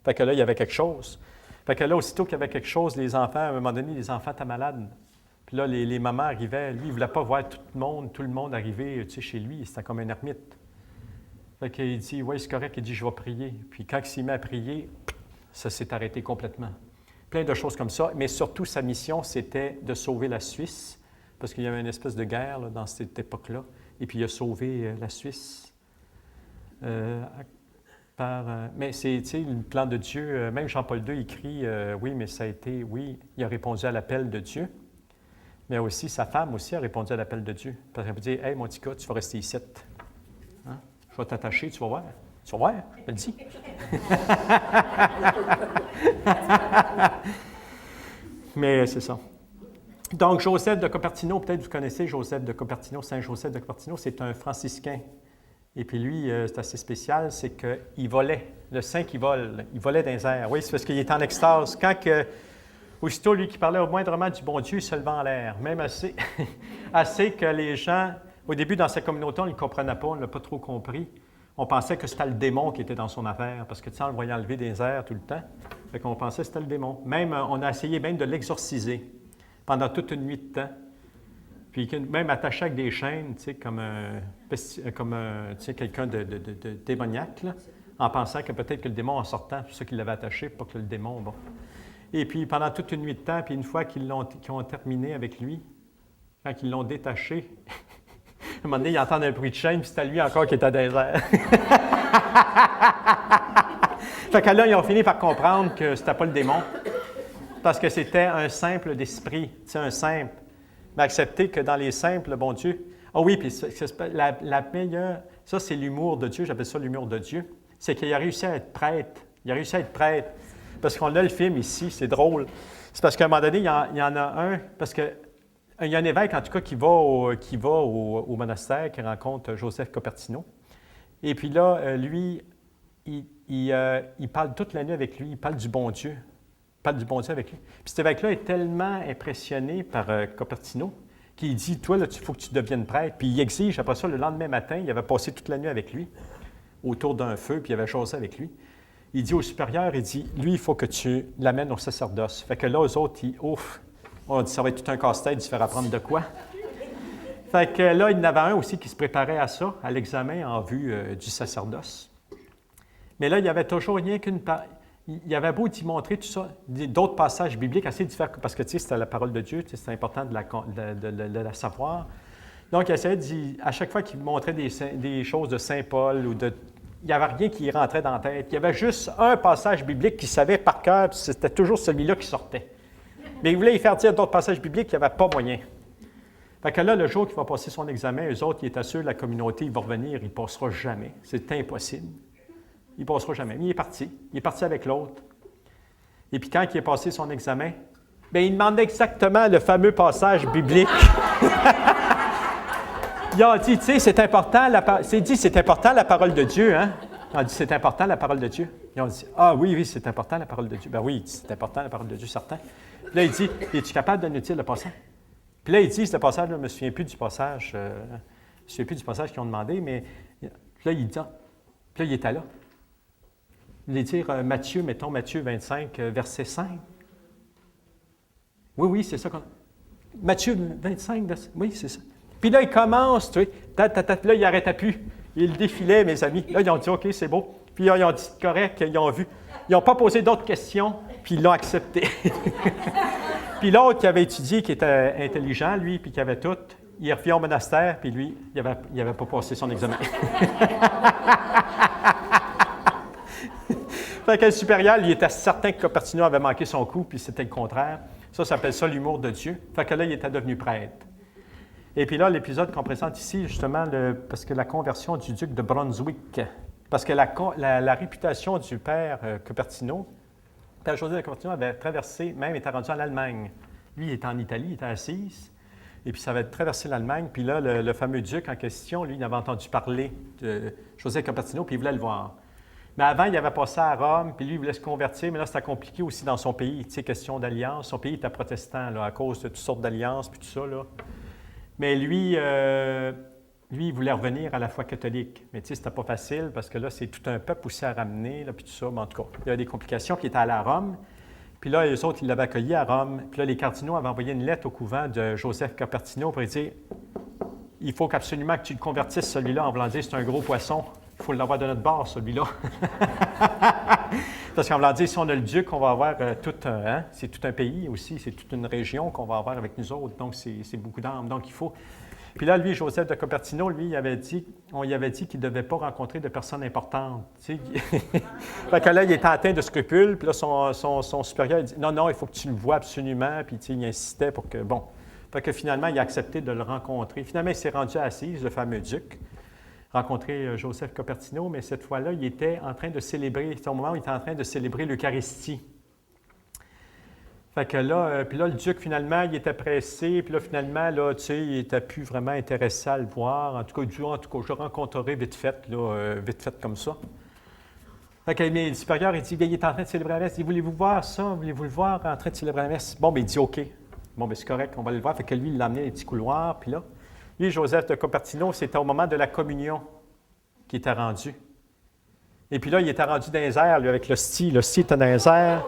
Fait que là, il y avait quelque chose. Fait que là, aussitôt qu'il y avait quelque chose, les enfants, à un moment donné, les enfants étaient malades. Puis là, les mamans arrivaient. Lui, il ne voulait pas voir tout le monde arriver, tu sais, chez lui. C'était comme un ermite. Fait qu'il dit, oui, c'est correct. Il dit, je vais prier. Puis quand il s'est mis à prier, ça s'est arrêté complètement. Plein de choses comme ça. Mais surtout, sa mission, c'était de sauver la Suisse, parce qu'il y avait une espèce de guerre là, dans cette époque-là. Et puis, il a sauvé la Suisse. Mais c'est, tu sais, le plan de Dieu. Même Jean-Paul II écrit, oui, mais ça a été, oui, il a répondu à l'appel de Dieu. Mais aussi, sa femme aussi a répondu à l'appel de Dieu. Parce qu'elle peut dire, « Hey, mon petit gars, tu vas rester ici. Hein? Je vais t'attacher, tu vas voir. Tu vas voir, elle le dit. » Mais c'est ça. Donc, Joseph de Cupertino, peut-être vous connaissez Joseph de Cupertino, Saint Joseph de Cupertino, c'est un franciscain. Et puis lui, c'est assez spécial, c'est qu'il volait. Le saint qui vole, il volait dans les airs. Oui, c'est parce qu'il est en extase. Aussitôt, lui qui parlait au moindrement du bon Dieu, il se levait en l'air. Même assez, assez que les gens, au début, dans sa communauté, on ne le comprenait pas, on ne l'a pas trop compris. On pensait que c'était le démon qui était dans son affaire, parce que, tu sais, on le voyait enlever des airs tout le temps. Fait qu'on pensait que c'était le démon. Même, on a essayé même de l'exorciser pendant toute une nuit de temps. Puis même attaché avec des chaînes, tu sais, comme quelqu'un de démoniaque, là, en pensant que peut-être que le démon en sortant, c'est pour ça qu'il l'avait attaché, pas que le démon, bon. Et puis pendant toute une nuit de temps, puis une fois qu'ils ont terminé avec lui, quand ils l'ont détaché, à un moment donné, ils entendent un bruit de chaîne, puis c'était lui encore qui était dans les airs. Fait que là, ils ont fini par comprendre que c'était pas le démon, parce que c'était un simple d'esprit, tu sais, un simple. Mais accepter que dans les simples, le bon Dieu... Ah oui, puis la meilleure... Ça, c'est l'humour de Dieu, j'appelle ça l'humour de Dieu. C'est qu'il a réussi à être prêtre. Il a réussi à être prêtre. Parce qu'on a le film ici, c'est drôle. C'est parce qu'à un moment donné, il y en a un... Parce qu'il y a un évêque, en tout cas, qui va au monastère, qui rencontre Joseph Copertino. Et puis là, lui, il parle toute la nuit avec lui. Il parle du bon Dieu. Du bon Dieu avec lui. Puis cet évêque-là est tellement impressionné par Copertino qu'il dit, toi, là, il faut que tu deviennes prêtre. Puis il exige, après ça, le lendemain matin, il avait passé toute la nuit avec lui, autour d'un feu, puis il avait chaussé avec lui. Il dit au supérieur, il dit, lui, il faut que tu l'amènes au sacerdoce. Fait que là, eux autres, on dit, ça va être tout un casse-tête de se faire apprendre de quoi. Fait que là, il y en avait un aussi qui se préparait à ça, à l'examen en vue du sacerdoce. Mais là, il y avait toujours rien qu'une... Il avait beau t'y montrer tout ça, d'autres passages bibliques assez différents, parce que, tu sais, c'était la parole de Dieu, tu sais, c'est important de la savoir. Donc, il essayait à chaque fois qu'il montrait des choses de Saint Paul, il n'y avait rien qui rentrait dans la tête. Il y avait juste un passage biblique qu'il savait par cœur, puis c'était toujours celui-là qui sortait. Mais il voulait y faire dire d'autres passages bibliques, il n'y avait pas moyen. Fait que là, le jour qu'il va passer son examen, eux autres, il est assuré, la communauté, il va revenir, il ne passera jamais. C'est impossible. Il ne passera jamais. Mais il est parti. Il est parti avec l'autre. Et puis quand il est passé son examen, bien, il demande exactement le fameux passage biblique. Il a dit, tu sais, c'est important, c'est important la parole de Dieu, hein? Il a dit, c'est important la parole de Dieu. Ils ont dit, ah oui, c'est important la parole de Dieu. Ben oui, c'est important la parole de Dieu, certain. Puis là, il dit, es-tu capable de nous dire le passage? Puis là, il dit, ce passage, là, je ne me souviens plus du passage, qu'ils ont demandé, mais là, il dit, puis là, il était là. Il voulait dire Matthieu 25, verset 5. Oui, c'est ça. Matthieu 25, verset... Oui, c'est ça. Puis là, il commence, tu sais, là, il n'arrêtait plus. Il défilait, mes amis. Là, ils ont dit, OK, c'est beau. Puis là, ils ont dit, correct, ils ont vu. Ils n'ont pas posé d'autres questions, puis ils l'ont accepté. Puis l'autre qui avait étudié, qui était intelligent, lui, puis qui avait tout, il revient au monastère, puis lui, il n'avait pas passé son examen. Fait que le supérieur, il était certain que Copertino avait manqué son coup, puis c'était le contraire. Ça s'appelle ça l'humour de Dieu. Fait que là, il était devenu prêtre. Et puis là, l'épisode qu'on présente ici, justement, parce que la conversion du duc de Brunswick, parce que la réputation du père Copertino, Père Joseph de Copertino avait traversé, même était rendu en Allemagne. Lui, il était en Italie, il était à Assise, et puis ça avait traversé l'Allemagne. Puis là, le fameux duc en question, lui, il avait entendu parler de Joseph Copertino, puis il voulait le voir. Mais avant, il avait passé à Rome, puis lui, il voulait se convertir, mais là, c'était compliqué aussi dans son pays. Tu sais, question d'alliance. Son pays était protestant, là, à cause de toutes sortes d'alliances, puis tout ça, là. Mais lui, il voulait revenir à la foi catholique. Mais tu sais, c'était pas facile, parce que là, c'est tout un peuple aussi à ramener, là, puis tout ça. Mais en tout cas, il y avait des complications, puis il était allé à Rome. Puis là, les autres, ils l'avaient accueilli à Rome. Puis là, les cardinaux avaient envoyé une lettre au couvent de Joseph Copertino pour lui dire « Il faut absolument que tu le convertisses, celui-là, en voulant dire c'est un gros poisson. Il faut l'avoir de notre bord, celui-là. » Parce qu'en voulant dire, si on a le duc, on va avoir c'est tout un pays aussi, c'est toute une région qu'on va avoir avec nous autres. Donc, c'est beaucoup d'âmes. Donc, il faut... Puis là, lui, Joseph de Copertino, lui, on lui avait dit qu'il ne devait pas rencontrer de personnes importantes. Tu sais. Fait que là, il était atteint de scrupules. Puis là, son supérieur, il dit non, il faut que tu le vois absolument. Puis tu sais, il insistait pour que... Bon. Fait que finalement, il a accepté de le rencontrer. Finalement, il s'est rendu à Assise, le fameux duc, rencontrer Joseph Copertino, mais cette fois-là, il était en train de célébrer, c'était au moment où il était en train de célébrer l'Eucharistie. Fait que là, puis là, le duc, finalement, il était pressé, puis là, finalement, là, tu sais, il n'était plus vraiment intéressé à le voir. En tout cas, il dit, en tout cas, je le rencontrerai vite fait, là, vite fait comme ça. Fait que le supérieur, il dit, bien, il est en train de célébrer la messe. Il dit, voulez-vous voir ça? Voulez-vous le voir en train de célébrer la messe? Bon, bien, il dit, OK. Bon, bien, c'est correct, on va aller le voir. Fait que lui, il l'a amené dans les petits couloirs, puis là, lui, Joseph de Cupertino, c'était au moment de la communion qu'il était rendu. Et puis là, il était rendu dans les airs, lui, avec l'hostie. L'hostie était dans les airs.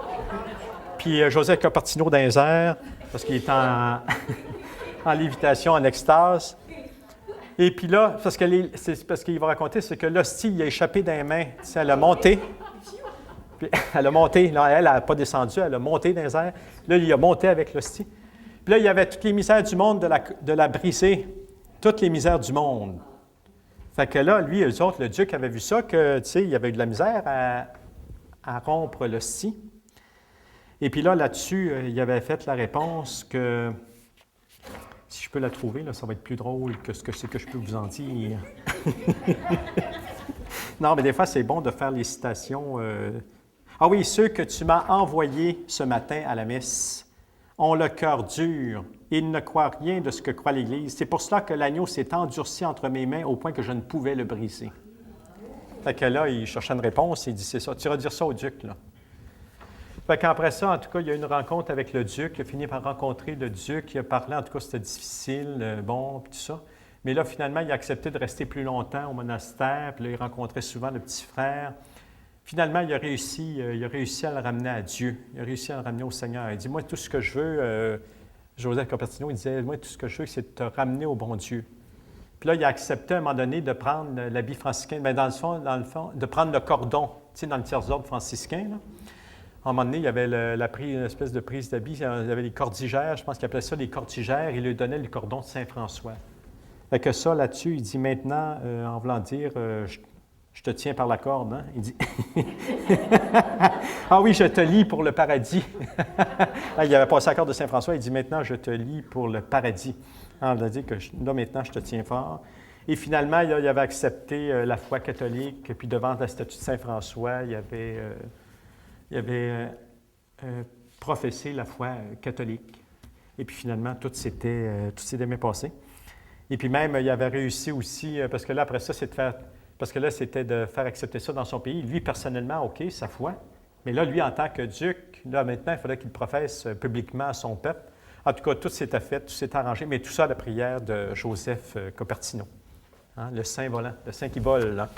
Puis Joseph Cupertino dans les airs, parce qu'il est en lévitation, en extase. Et puis là, c'est parce qu'il va raconter, c'est que l'hostie, il a échappé dans les mains. Tu sais, elle a monté. Puis elle a monté. Là, elle n'a pas descendu, elle a monté dans les airs. Là, il a monté avec l'hostie. Puis là, il y avait toutes les misères du monde de la briser. Toutes les misères du monde. Fait que là, lui et eux autres, le duc avait vu ça, que, tu sais, il y avait eu de la misère à rompre l'hostie. Et puis là, là-dessus, il avait fait la réponse que, si je peux la trouver, là, ça va être plus drôle que ce que je peux vous en dire. Non, mais des fois, c'est bon de faire les citations. Ah oui, ceux que tu m'as envoyés ce matin à la messe ont le cœur dur. Ils ne croient rien de ce que croit l'Église. C'est pour cela que l'agneau s'est endurci entre mes mains au point que je ne pouvais le briser. Fait que là, il cherchait une réponse, il dit, c'est ça, tu vas dire ça au duc, là. Fait qu'après ça, en tout cas, il y a eu une rencontre avec le duc. Il a fini par rencontrer le duc. Il a parlé, en tout cas, c'était difficile, bon, puis tout ça. Mais là, finalement, il a accepté de rester plus longtemps au monastère. Puis là, il rencontrait souvent le petit frère. Finalement, il a réussi à le ramener à Dieu. Il a réussi à le ramener au Seigneur. Il dit, moi, tout ce que je veux, Joseph Cupertino, il disait, moi, tout ce que je veux, c'est de te ramener au bon Dieu. Puis là, il a accepté à un moment donné de prendre l'habit franciscain, mais dans le fond, de prendre le cordon, tu sais, dans le tiers-ordre franciscain, là. À un moment donné, il y avait une espèce de prise d'habit, il y avait les cordigères, je pense qu'il appelait ça les cordigères, il lui donnait le cordon de Saint-François. Fait que ça, là-dessus, il dit maintenant, en voulant dire, je te tiens par la corde, hein? Il dit, ah oui, je te lie pour le paradis. Il avait passé la corde de Saint-François, il dit maintenant, je te lie pour le paradis. On a dit que là, maintenant, je te tiens fort. Et finalement, il avait accepté la foi catholique, puis devant la statue de Saint-François, il avait professé la foi catholique. Et puis finalement, tout s'était bien passé. Et puis même, il avait réussi aussi, parce que là, après ça, c'était de faire accepter ça dans son pays. Lui, personnellement, OK, sa foi. Mais là, lui, en tant que duc, là, maintenant, il fallait qu'il professe publiquement à son peuple. En tout cas, tout s'était fait, tout s'était arrangé, mais tout ça à la prière de Joseph Cupertino. Hein, le saint volant, le saint qui vole, là.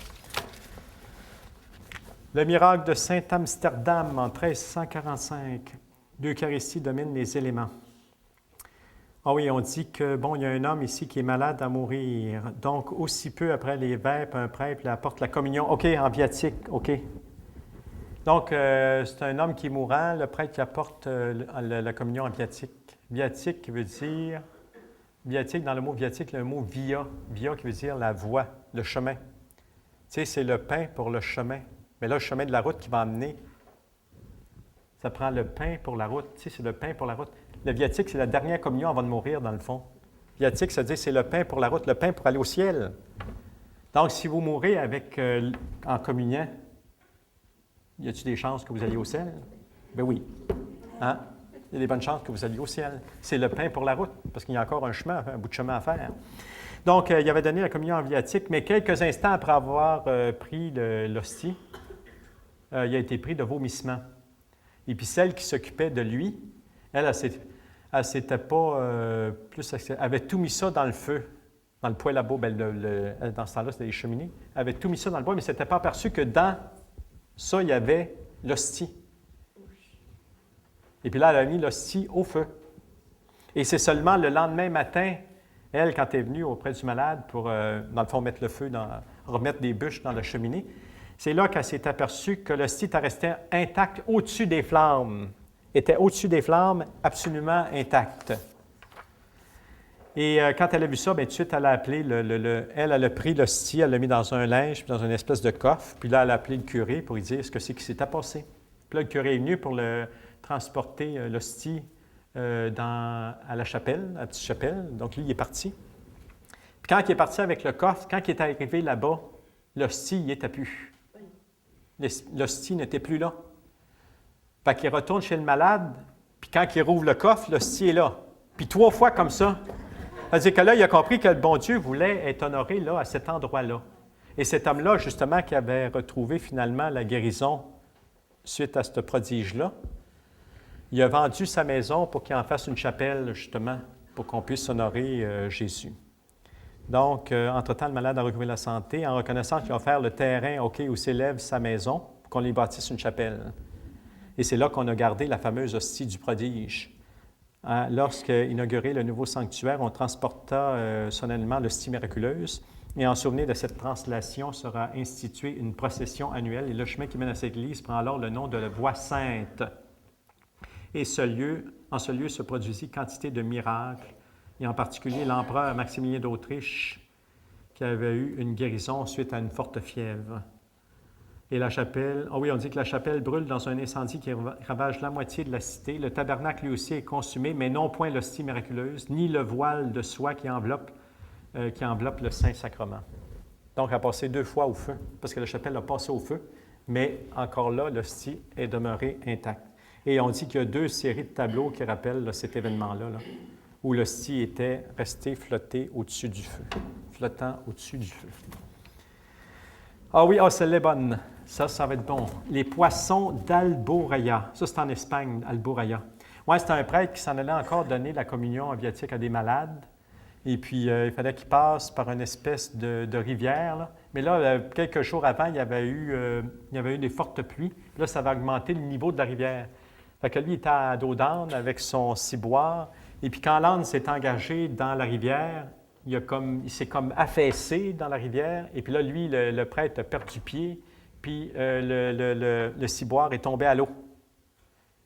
Le miracle de Saint-Amsterdam en 1345. L'Eucharistie domine les éléments. Ah oui, on dit que, bon, il y a un homme ici qui est malade à mourir. Donc, aussi peu après les vêpres, un prêtre lui apporte la communion. OK, en viatique, OK. Donc, c'est un homme qui est mourant, le prêtre qui apporte la communion en viatique. Viatique qui veut dire, viatique, dans le mot viatique, le mot via. Via qui veut dire la voie, le chemin. Tu sais, c'est le pain pour le chemin. Mais là, le chemin de la route qui va amener, ça prend le pain pour la route. Tu sais, c'est le pain pour la route. Le viatique, c'est la dernière communion avant de mourir, dans le fond. Viatique, ça veut dire c'est le pain pour la route, le pain pour aller au ciel. Donc, si vous mourrez en communion, y a-t-il des chances que vous alliez au ciel? Ben oui. Hein? Il y a des bonnes chances que vous alliez au ciel. C'est le pain pour la route, parce qu'il y a encore un bout de chemin à faire. Donc, il avait donné la communion en viatique, mais quelques instants après avoir pris l'hostie, il a été pris de vomissement. Et puis celle qui s'occupait de lui, elle s'était pas elle avait tout mis ça dans le feu, dans le poêle à bois. Dans ce temps-là, c'était les cheminées. Elle avait tout mis ça dans le bois, mais elle ne s'était pas aperçue que dans ça, il y avait l'hostie. Et puis là, elle a mis l'hostie au feu. Et c'est seulement le lendemain matin, elle, quand elle est venue auprès du malade pour, dans le fond, mettre le feu, remettre des bûches dans la cheminée, c'est là qu'elle s'est aperçue que l'hostie était restée intacte au-dessus des flammes. Était au-dessus des flammes, absolument intacte. Et quand elle a vu ça, bien, tout de suite, elle a appelé elle a pris l'hostie, elle l'a mis dans un linge, puis dans une espèce de coffre, puis là, elle a appelé le curé pour lui dire ce que c'est qui s'était passé. Puis là, le curé est venu pour transporter l'hostie à la chapelle, à la petite chapelle. Donc, lui, il est parti. Puis quand il est parti avec le coffre, quand il est arrivé là-bas, l'hostie, il n'était plus. L'hostie n'était plus là. Fait qu'il retourne chez le malade, Puis quand il rouvre le coffre, l'hostie est là. Puis 3 fois comme ça. C'est-à-dire que là, il a compris que le bon Dieu voulait être honoré là, à cet endroit-là. Et cet homme-là, justement, qui avait retrouvé finalement la guérison suite à ce prodige-là, il a vendu sa maison pour qu'il en fasse une chapelle, justement, pour qu'on puisse honorer Jésus. Donc, entre-temps, le malade a retrouvé la santé en reconnaissant qu'il a offert le terrain où s'élève sa maison pour qu'on lui bâtisse une chapelle. Et c'est là qu'on a gardé la fameuse hostie du prodige. Lorsqu'inauguré le nouveau sanctuaire, on transporta solennellement l'hostie miraculeuse. Et en souvenir de cette translation sera instituée une procession annuelle. Et le chemin qui mène à cette église prend alors le nom de la Voie Sainte. Et en ce lieu se produisit quantité de miracles, et en particulier l'empereur Maximilien d'Autriche, qui avait eu une guérison suite à une forte fièvre. Et la chapelle, on dit que la chapelle brûle dans un incendie qui ravage la moitié de la cité. Le tabernacle lui aussi est consumé, mais non point l'hostie miraculeuse, ni le voile de soie qui enveloppe le Saint-Sacrement. Donc, elle a passé 2 fois au feu, parce que la chapelle a passé au feu, mais encore là, l'hostie est demeurée intacte. Et on dit qu'il y a 2 séries de tableaux qui rappellent cet événement-là, où l'hostie était restée flottée au-dessus du feu, flottant au-dessus du feu. Ah oui, celle-là est bonne. Ça va être bon. Les poissons d'Alboraya. Ça, c'est en Espagne, Alboraya. Oui, c'était un prêtre qui s'en allait encore donner la communion viatique à des malades. Et puis, il fallait qu'il passe par une espèce de rivière. Là. Mais là, quelques jours avant, il y avait eu des fortes pluies. Là, ça avait augmenté le niveau de la rivière. Fait que lui, il était à dos d'âne avec son ciboire. Et puis, quand l'âne s'est engagé dans la rivière, il s'est comme affaissé dans la rivière. Et puis là, lui, le prêtre a perdu pied. Puis, le ciboire est tombé à l'eau.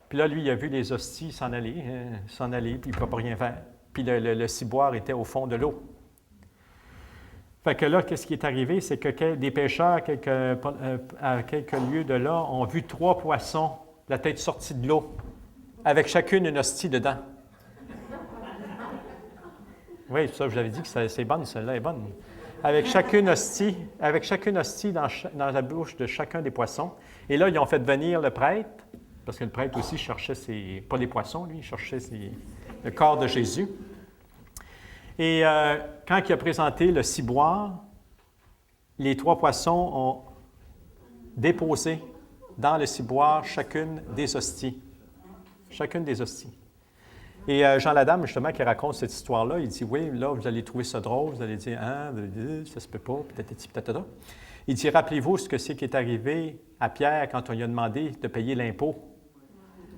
Puis là, lui, il a vu les hosties s'en aller, puis il ne peut pas rien faire. Puis le ciboire était au fond de l'eau. Fait que là, qu'est-ce qui est arrivé? C'est que des pêcheurs, à quelques lieues de là, ont vu 3 poissons, la tête sortie de l'eau, avec chacune une hostie dedans. Oui, ça, je l'avais dit que c'est bonne, celle-là est bonne. Avec chacune hostie dans la bouche de chacun des poissons. Et là, ils ont fait venir le prêtre, parce que le prêtre aussi cherchait pas les poissons, lui, il cherchait le corps de Jésus. Et quand il a présenté le ciboire, les 3 poissons ont déposé dans le ciboire chacune des hosties. Chacune des hosties. Et Jean Ladame, justement, qui raconte cette histoire-là, il dit, oui, là, vous allez trouver ça drôle, vous allez dire, ça se peut pas, peut-être. Il dit, rappelez-vous ce que c'est qui est arrivé à Pierre quand on lui a demandé de payer l'impôt.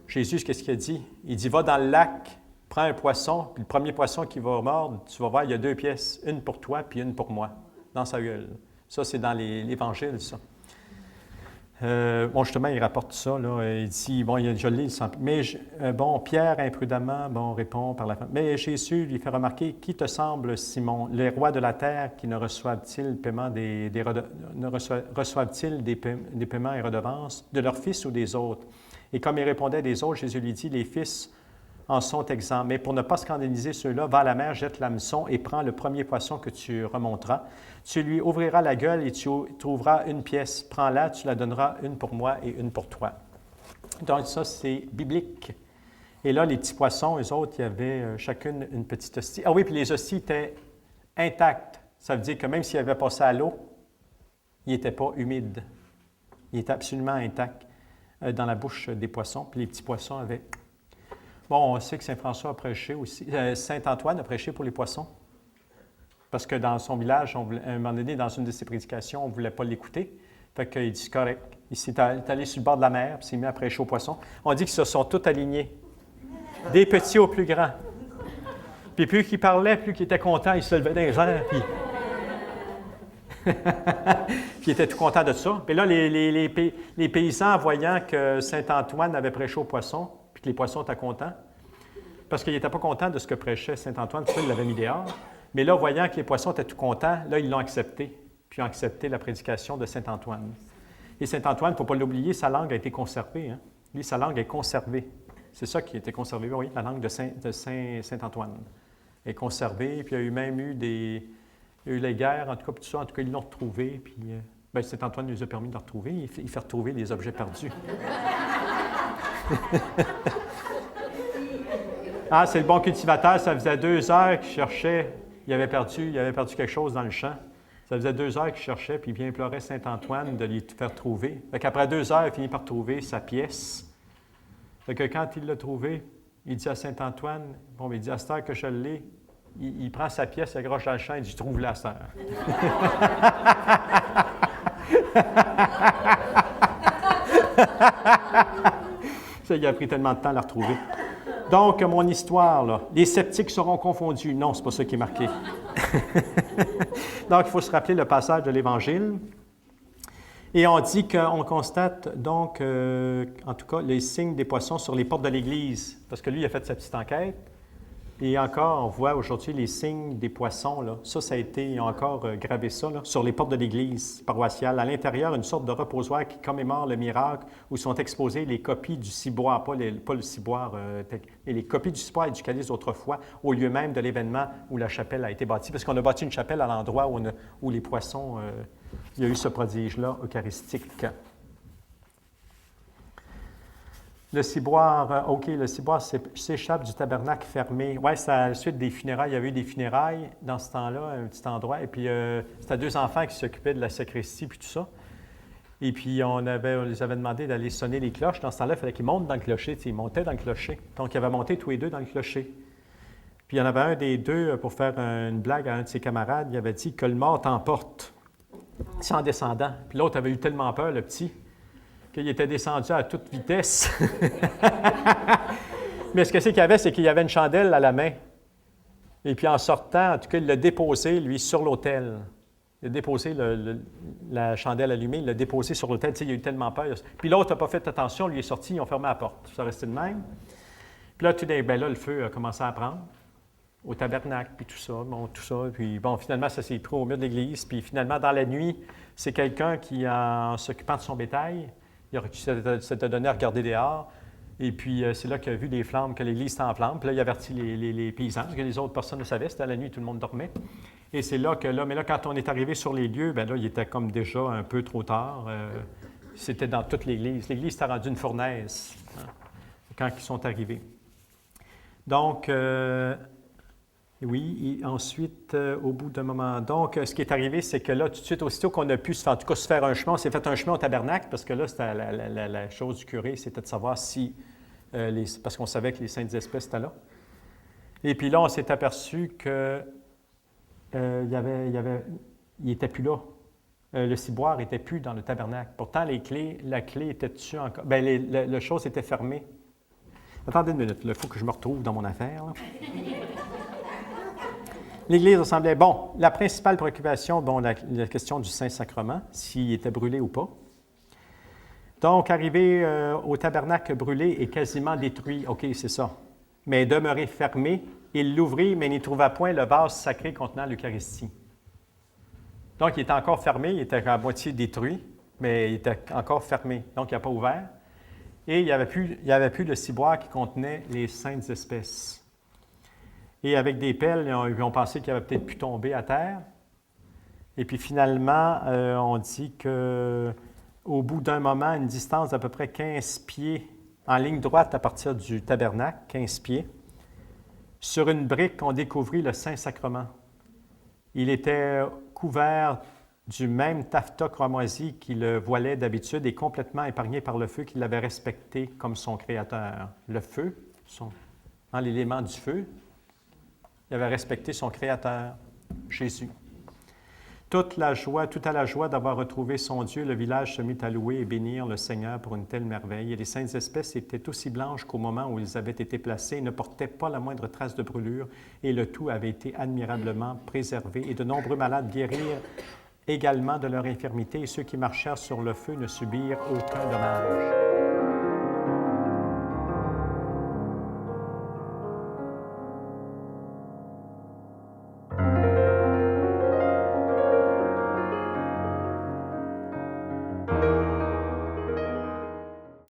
Jésus, qu'est-ce qu'il a dit? Il dit, va dans le lac, prends un poisson, puis le premier poisson qui va mordre, tu vas voir, il y a 2 pièces, une pour toi, puis une pour moi, dans sa gueule. Ça, c'est dans l'Évangile, ça. Justement, il rapporte ça, là. Il dit, je lis, mais Pierre, imprudemment, répond par la fin. Mais Jésus lui fait remarquer, qui te semble, Simon, les rois de la terre qui ne reçoivent-ils des paiements et redevances de leurs fils ou des autres? Et comme il répondait des autres, Jésus lui dit, les fils en sont exempts. Mais pour ne pas scandaliser ceux-là, va à la mer, jette l'hameçon et prends le premier poisson que tu remonteras. Tu lui ouvriras la gueule et tu trouveras une pièce. Prends-la, tu la donneras, une pour moi et une pour toi. Donc ça, c'est biblique. Et là, les petits poissons, eux autres, il y avait chacune une petite hostie. Ah oui, puis les hosties étaient intactes. Ça veut dire que même s'il avait passé à l'eau, il n'était pas humide. Il était absolument intact dans la bouche des poissons. Puis les petits poissons avaient... on sait que Saint François a prêché aussi. Saint Antoine a prêché pour les poissons. Parce que dans son village, à un moment donné, dans une de ses prédications, on ne voulait pas l'écouter. Fait qu'il dit, correct. Il s'est allé sur le bord de la mer, puis s'est mis à prêcher aux poissons. On dit qu'ils se sont tous alignés. Des petits aux plus grands. Puis plus qu'il parlait, plus qu'il était content, il se levait dans les airs, puis... puis il était tout content de ça. Puis là, les paysans, voyant que Saint Antoine avait prêché aux poissons, puis que les poissons étaient contents, parce qu'ils n'étaient pas contents de ce que prêchait Saint Antoine, puis ça, il l'avait mis dehors. Mais là, voyant que les poissons étaient tout contents, là, ils l'ont accepté, puis ils ont accepté la prédication de Saint Antoine. Et Saint Antoine, il ne faut pas l'oublier, sa langue a été conservée. Hein? Lui, sa langue est conservée. C'est ça qui a été conservé, oui, la langue de Saint Antoine est conservée, puis il y a même eu il y a eu les guerres, en tout cas, tout ça, en tout cas, ils l'ont retrouvé, puis Saint Antoine nous a permis de le retrouver, il fait retrouver les objets perdus. Ah, c'est le bon cultivateur, ça faisait 2 heures qu'il cherchait. Il avait perdu quelque chose dans le champ. Ça faisait 2 heures qu'il cherchait, puis il vient implorer Saint-Antoine de lui faire trouver. Fait qu'après 2 heures, il finit par trouver sa pièce. Fait que quand il l'a trouvé, il dit à Saint-Antoine, bon, il dit à cette heure que je l'ai, il prend sa pièce, il accroche dans le champ, il dit, je trouve la sœur. Ça, il a pris tellement de temps à la retrouver. Donc, mon histoire, là, les sceptiques seront confondus. Non, c'est pas ça qui est marqué. Donc, il faut se rappeler le passage de l'Évangile. Et on dit qu'on constate donc, en tout cas, les signes des poissons sur les portes de l'Église. Parce que lui, il a fait sa petite enquête. Et encore, on voit aujourd'hui les signes des poissons. Là. Ça a été, ils ont encore gravé ça là, sur les portes de l'église paroissiale. À l'intérieur, une sorte de reposoir qui commémore le miracle où sont exposées les copies du ciboire, pas le ciboire, mais les copies du ciboire et du calice d'autrefois, au lieu même de l'événement où la chapelle a été bâtie. Parce qu'on a bâti une chapelle à l'endroit où les poissons, il y a eu ce prodige-là eucharistique. Le ciboire, OK, le ciboire s'échappe du tabernacle fermé. Oui, c'est à la suite des funérailles. Il y avait eu des funérailles dans ce temps-là, un petit endroit. Et puis, c'était 2 enfants qui s'occupaient de la sacristie puis tout ça. Et puis, on les avait demandé d'aller sonner les cloches. Dans ce temps-là, il fallait qu'ils montent dans le clocher. Ils montaient dans le clocher. Donc, ils avaient monté tous les deux dans le clocher. Puis, il y en avait un des deux, pour faire une blague à un de ses camarades, il avait dit que le mort t'emporte. C'est en descendant. Puis l'autre avait eu tellement peur, le petit, qu'il était descendu à toute vitesse. Mais ce que c'est qu'il y avait, c'est qu'il y avait une chandelle à la main. Et puis en sortant, en tout cas, il l'a déposé, lui, sur l'autel. Il a déposé la chandelle allumée, il l'a déposé sur l'autel. Tu sais, il a eu tellement peur. Puis l'autre n'a pas fait attention, lui est sorti, ils ont fermé la porte. Ça restait de même. Puis là, tout d'un coup, le feu a commencé à prendre au tabernacle, puis tout ça, bon, tout ça. Puis bon, finalement, ça s'est pris au mur de l'église. Puis finalement, dans la nuit, c'est quelqu'un qui, en s'occupant de son bétail, il s'était donné à regarder dehors. Et puis, c'est là qu'il a vu des flammes, que l'église était en flammes. Puis là, il avertit les paysans, parce que les autres personnes ne savaient. C'était la nuit, tout le monde dormait. Et c'est là que, mais là, quand on est arrivé sur les lieux, bien là, il était comme déjà un peu trop tard. C'était dans toute l'église. L'église s'était rendue une fournaise quand ils sont arrivés. Donc, oui, et ensuite, au bout d'un moment, donc, ce qui est arrivé, c'est que là, tout de suite, aussitôt qu'on a pu, en tout cas, se faire un chemin, on s'est fait un chemin au tabernacle, parce que là, c'était la chose du curé, c'était de savoir si, parce qu'on savait que les saintes espèces étaient là. Et puis là, on s'est aperçu que il n'était plus là. Le ciboire n'était plus dans le tabernacle. Pourtant, la clé était dessus encore. Bien, la chose était fermée. Attendez une minute, il faut que je me retrouve dans mon affaire. Là. L'Église ressemblait, bon, la principale préoccupation, bon, la question du Saint-Sacrement, s'il était brûlé ou pas. Donc, arrivé au tabernacle brûlé et quasiment détruit, OK, c'est ça. Mais demeuré fermé, il l'ouvrit, mais n'y trouva point le vase sacré contenant l'Eucharistie. Donc, il était encore fermé, il était à moitié détruit, mais il était encore fermé, donc il n'a pas ouvert. Et il n'y avait plus le ciboire qui contenait les saintes espèces. Et avec des pelles, ils ont pensé qu'il avait peut-être pu tomber à terre. Et puis finalement, on dit qu'au bout d'un moment, à une distance d'à peu près 15 pieds, en ligne droite à partir du tabernacle, 15 pieds, sur une brique, on découvrit le Saint-Sacrement. Il était couvert du même taffetas cramoisi qui le voilait d'habitude et complètement épargné par le feu qui l'avait respecté comme son Créateur. Le feu, l'élément du feu, il avait respecté son Créateur, Jésus. Tout à la joie d'avoir retrouvé son Dieu, le village se mit à louer et bénir le Seigneur pour une telle merveille. Et les saintes espèces étaient aussi blanches qu'au moment où ils avaient été placés, ne portaient pas la moindre trace de brûlure, et le tout avait été admirablement préservé. Et de nombreux malades guérirent également de leur infirmité, et ceux qui marchèrent sur le feu ne subirent aucun dommage.